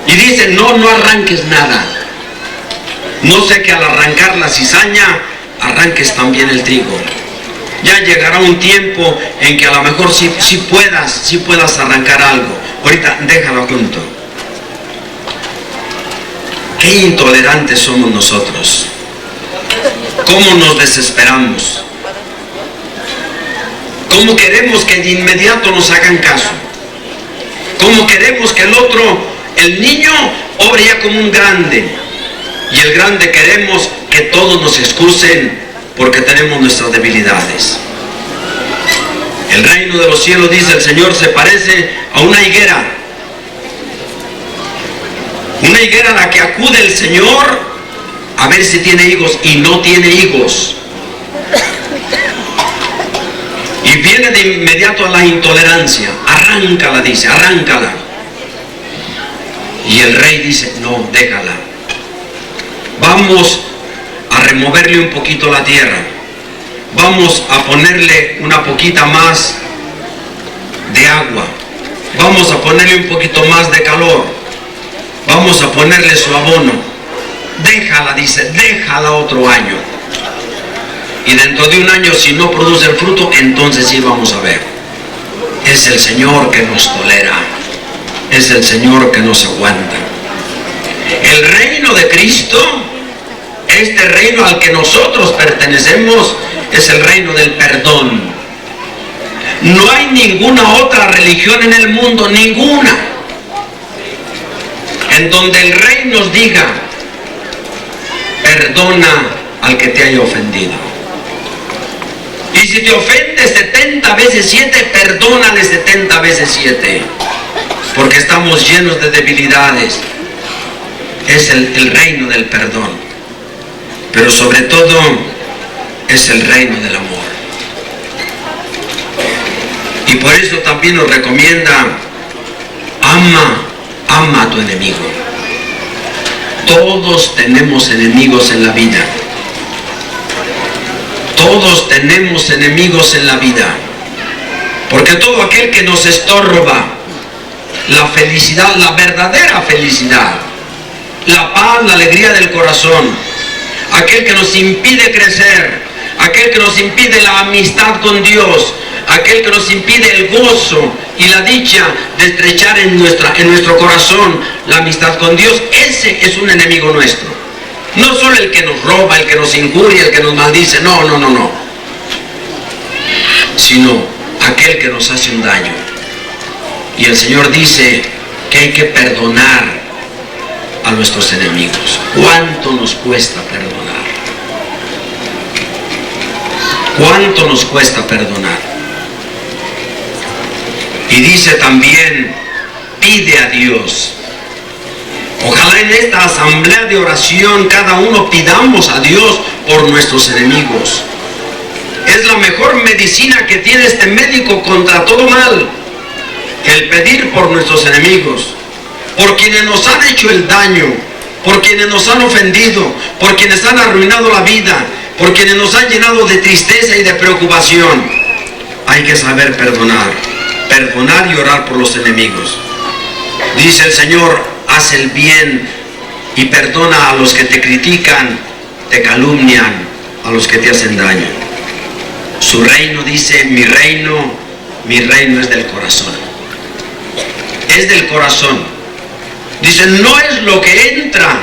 Y dice, no arranques nada. No sé que al arrancar la cizaña, arranques también el trigo. Ya llegará un tiempo en que a lo mejor sí puedas arrancar algo. Ahorita déjalo junto. Qué intolerantes somos nosotros. Cómo nos desesperamos. Cómo queremos que de inmediato nos hagan caso. Cómo queremos que el niño, obre ya como un grande. Y el grande queremos que todos nos excusen porque tenemos nuestras debilidades. El reino de los cielos, dice el Señor, se parece a una higuera. Una higuera a la que acude el Señor a ver si tiene higos y no tiene higos. Y viene de inmediato a la intolerancia. Arráncala, dice, arráncala. Y el rey dice, no, déjala. Vamos a removerle un poquito la tierra. Vamos a ponerle una poquita más de agua. Vamos a ponerle un poquito más de calor. Vamos a ponerle su abono. Déjala, dice, déjala otro año. Y dentro de un año, si no produce el fruto, entonces sí vamos a ver. Es el Señor que nos tolera. Es el Señor que nos aguanta. El reino de Cristo, este reino al que nosotros pertenecemos, es el reino del perdón. No hay ninguna otra religión en el mundo, ninguna, en donde el rey nos diga, perdona al que te haya ofendido. Y si te ofende 70 veces 7, perdónale 70 veces 7. Porque estamos llenos de debilidades. Es el reino del perdón. Pero sobre todo, es el reino del amor. Y por eso también nos recomienda, ama a tu enemigo. Todos tenemos enemigos en la vida. Todos tenemos enemigos en la vida, porque todo aquel que nos estorba la felicidad, la verdadera felicidad, la paz, la alegría del corazón, aquel que nos impide crecer, aquel que nos impide la amistad con Dios, aquel que nos impide el gozo y la dicha de estrechar en nuestro corazón la amistad con Dios, ese es un enemigo nuestro. No solo el que nos roba, el que nos injuria, el que nos maldice, no, sino aquel que nos hace un daño. Y el Señor dice que hay que perdonar a nuestros enemigos. ¿Cuánto nos cuesta perdonar? ¿Cuánto nos cuesta perdonar? Y dice también, pide a Dios. Ojalá en esta asamblea de oración cada uno pidamos a Dios por nuestros enemigos. Es la mejor medicina que tiene este médico contra todo mal, el pedir por nuestros enemigos, por quienes nos han hecho el daño, por quienes nos han ofendido, por quienes han arruinado la vida, por quienes nos han llenado de tristeza y de preocupación. Hay que saber perdonar y orar por los enemigos. Dice el Señor, haz el bien y perdona a los que te critican, te calumnian, a los que te hacen daño. Su reino, dice, mi reino es del corazón. Es del corazón. Dice, no es lo que entra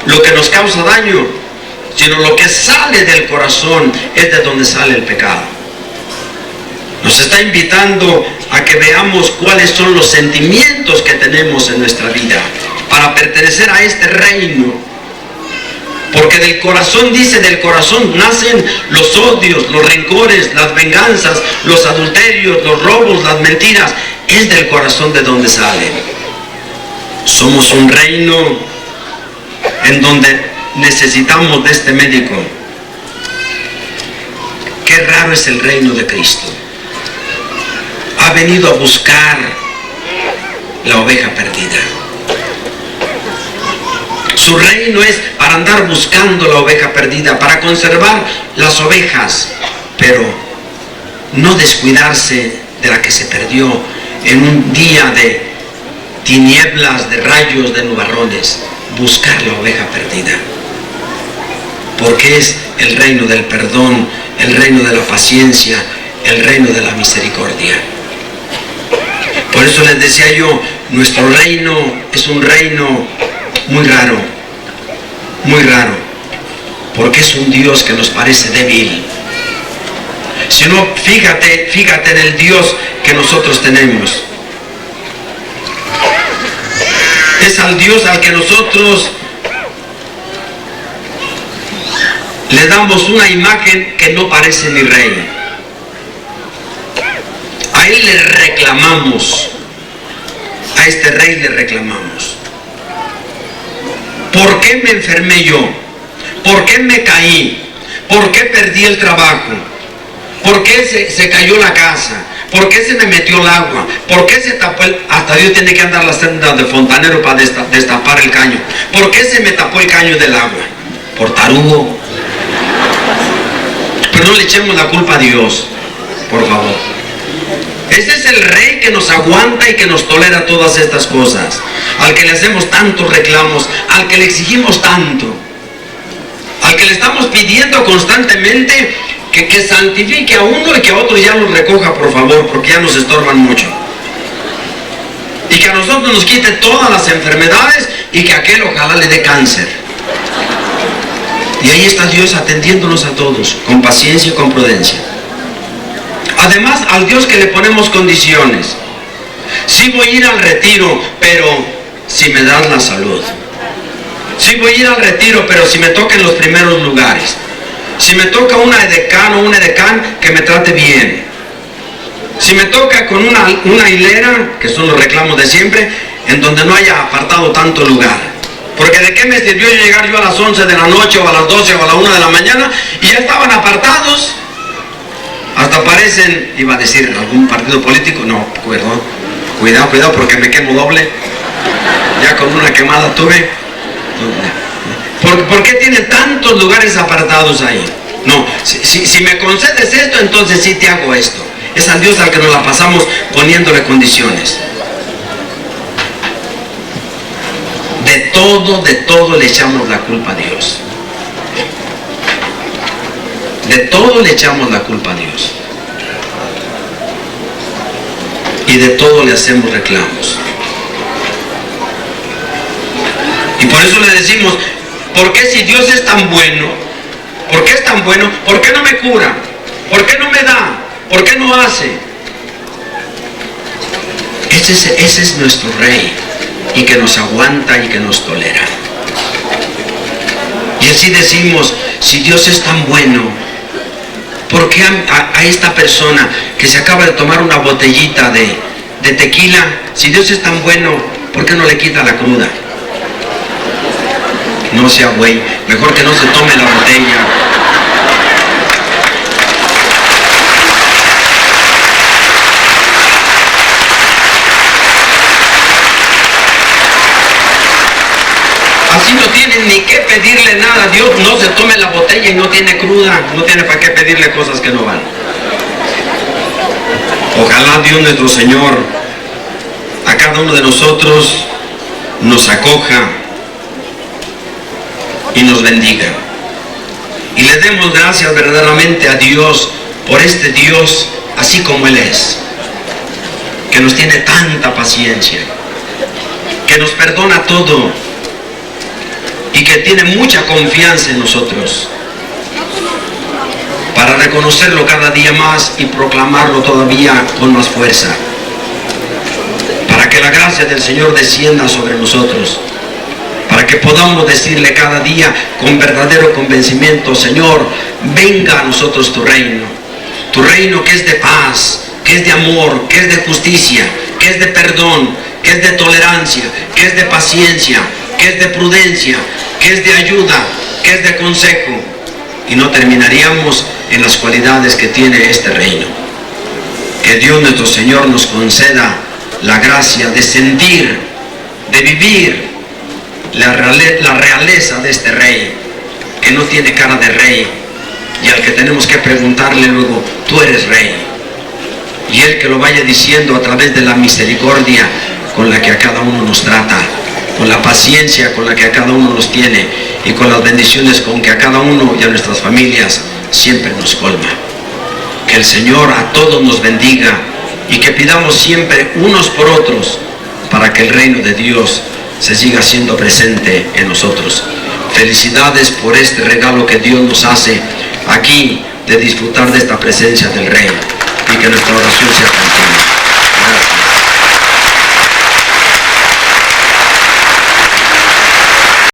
lo que nos causa daño, sino lo que sale del corazón es de donde sale el pecado. Nos está invitando a que veamos cuáles son los sentimientos que tenemos en nuestra vida para pertenecer a este reino. Porque del corazón, dice, del corazón nacen los odios, los rencores, las venganzas, los adulterios, los robos, las mentiras. Es del corazón de donde salen. Somos un reino en donde necesitamos de este médico. Qué raro es el reino de Cristo. Ha venido a buscar la oveja perdida. Su reino es para andar buscando la oveja perdida, para conservar las ovejas, pero no descuidarse de la que se perdió en un día de tinieblas, de rayos, de nubarrones. Buscar la oveja perdida, porque es el reino del perdón, el reino de la paciencia, el reino de la misericordia. Por eso les decía yo, nuestro reino es un reino muy raro, porque es un Dios que nos parece débil. Si no, fíjate en el Dios que nosotros tenemos. Es al Dios al que nosotros le damos una imagen que no parece ni rey. A Él le reclamamos, a este rey le reclamamos. ¿Por qué me enfermé yo? ¿Por qué me caí? ¿Por qué perdí el trabajo? ¿Por qué se cayó la casa? ¿Por qué se me metió el agua? ¿Por qué se tapó hasta Dios tiene que andar las sendas de fontanero para destapar el caño? ¿Por qué se me tapó el caño del agua? Por tarugo. Pero no le echemos la culpa a Dios, por favor. Ese es el rey que nos aguanta y que nos tolera todas estas cosas, al que le hacemos tantos reclamos, al que le exigimos tanto, al que le estamos pidiendo constantemente que santifique a uno y que a otro ya los recoja, por favor, porque ya nos estorban mucho. Y que a nosotros nos quite todas las enfermedades y que a aquel ojalá le dé cáncer. Y ahí está Dios atendiéndonos a todos, con paciencia y con prudencia. Además, al Dios que le ponemos condiciones. Sí voy a ir al retiro, pero si me das la salud. Sí voy a ir al retiro, pero si me toca en los primeros lugares. Si me toca una edecán o un edecán, que me trate bien. Si me toca con una hilera, que son los reclamos de siempre, en donde no haya apartado tanto lugar. Porque de qué me sirvió llegar yo a las 11 de la noche, o a las 12 o a la 1 de la mañana, y ya estaban apartados. Hasta parecen, iba a decir, algún partido político, no, cuidado, porque me quemo doble. Ya con una quemada tuve. ¿Por qué tiene tantos lugares apartados ahí? No, si me concedes esto, entonces sí te hago esto. Es al Dios al que nos la pasamos poniéndole condiciones. De todo le echamos la culpa a Dios. De todo le echamos la culpa a Dios. Y de todo le hacemos reclamos. Y por eso le decimos, ¿por qué si Dios es tan bueno? ¿Por qué es tan bueno? ¿Por qué no me cura? ¿Por qué no me da? ¿Por qué no hace? Ese es nuestro Rey, y que nos aguanta y que nos tolera. Y así decimos, si Dios es tan bueno, ¿por qué a esta persona que se acaba de tomar una botellita de tequila, si Dios es tan bueno, ¿por qué no le quita la cruda? No sea güey, mejor que no se tome la botella. Así no tienen ni que pedirle nada a Dios, no se tome la botella y no tiene cruda, no tiene para qué pedirle cosas que no van. Ojalá Dios nuestro Señor a cada uno de nosotros nos acoja y nos bendiga. Y le demos gracias verdaderamente a Dios por este Dios así como Él es, que nos tiene tanta paciencia, que nos perdona todo y que tiene mucha confianza en nosotros para reconocerlo cada día más y proclamarlo todavía con más fuerza, para que la gracia del Señor descienda sobre nosotros, para que podamos decirle cada día con verdadero convencimiento: Señor, venga a nosotros tu reino que es de paz, que es de amor, que es de justicia, que es de perdón, que es de tolerancia, que es de paciencia, que es de prudencia, que es de ayuda, que es de consejo. Y no terminaríamos en las cualidades que tiene este reino. Que Dios nuestro Señor nos conceda la gracia de sentir, de vivir la realeza de este Rey, que no tiene cara de Rey, y al que tenemos que preguntarle luego: tú eres Rey. Y Él que lo vaya diciendo a través de la misericordia con la que a cada uno nos trata, con la paciencia con la que a cada uno nos tiene, y con las bendiciones con que a cada uno y a nuestras familias siempre nos colma. Que el Señor a todos nos bendiga, y que pidamos siempre unos por otros para que el reino de Dios se siga siendo presente en nosotros. Felicidades por este regalo que Dios nos hace aquí, de disfrutar de esta presencia del Rey, y que nuestra oración sea continua.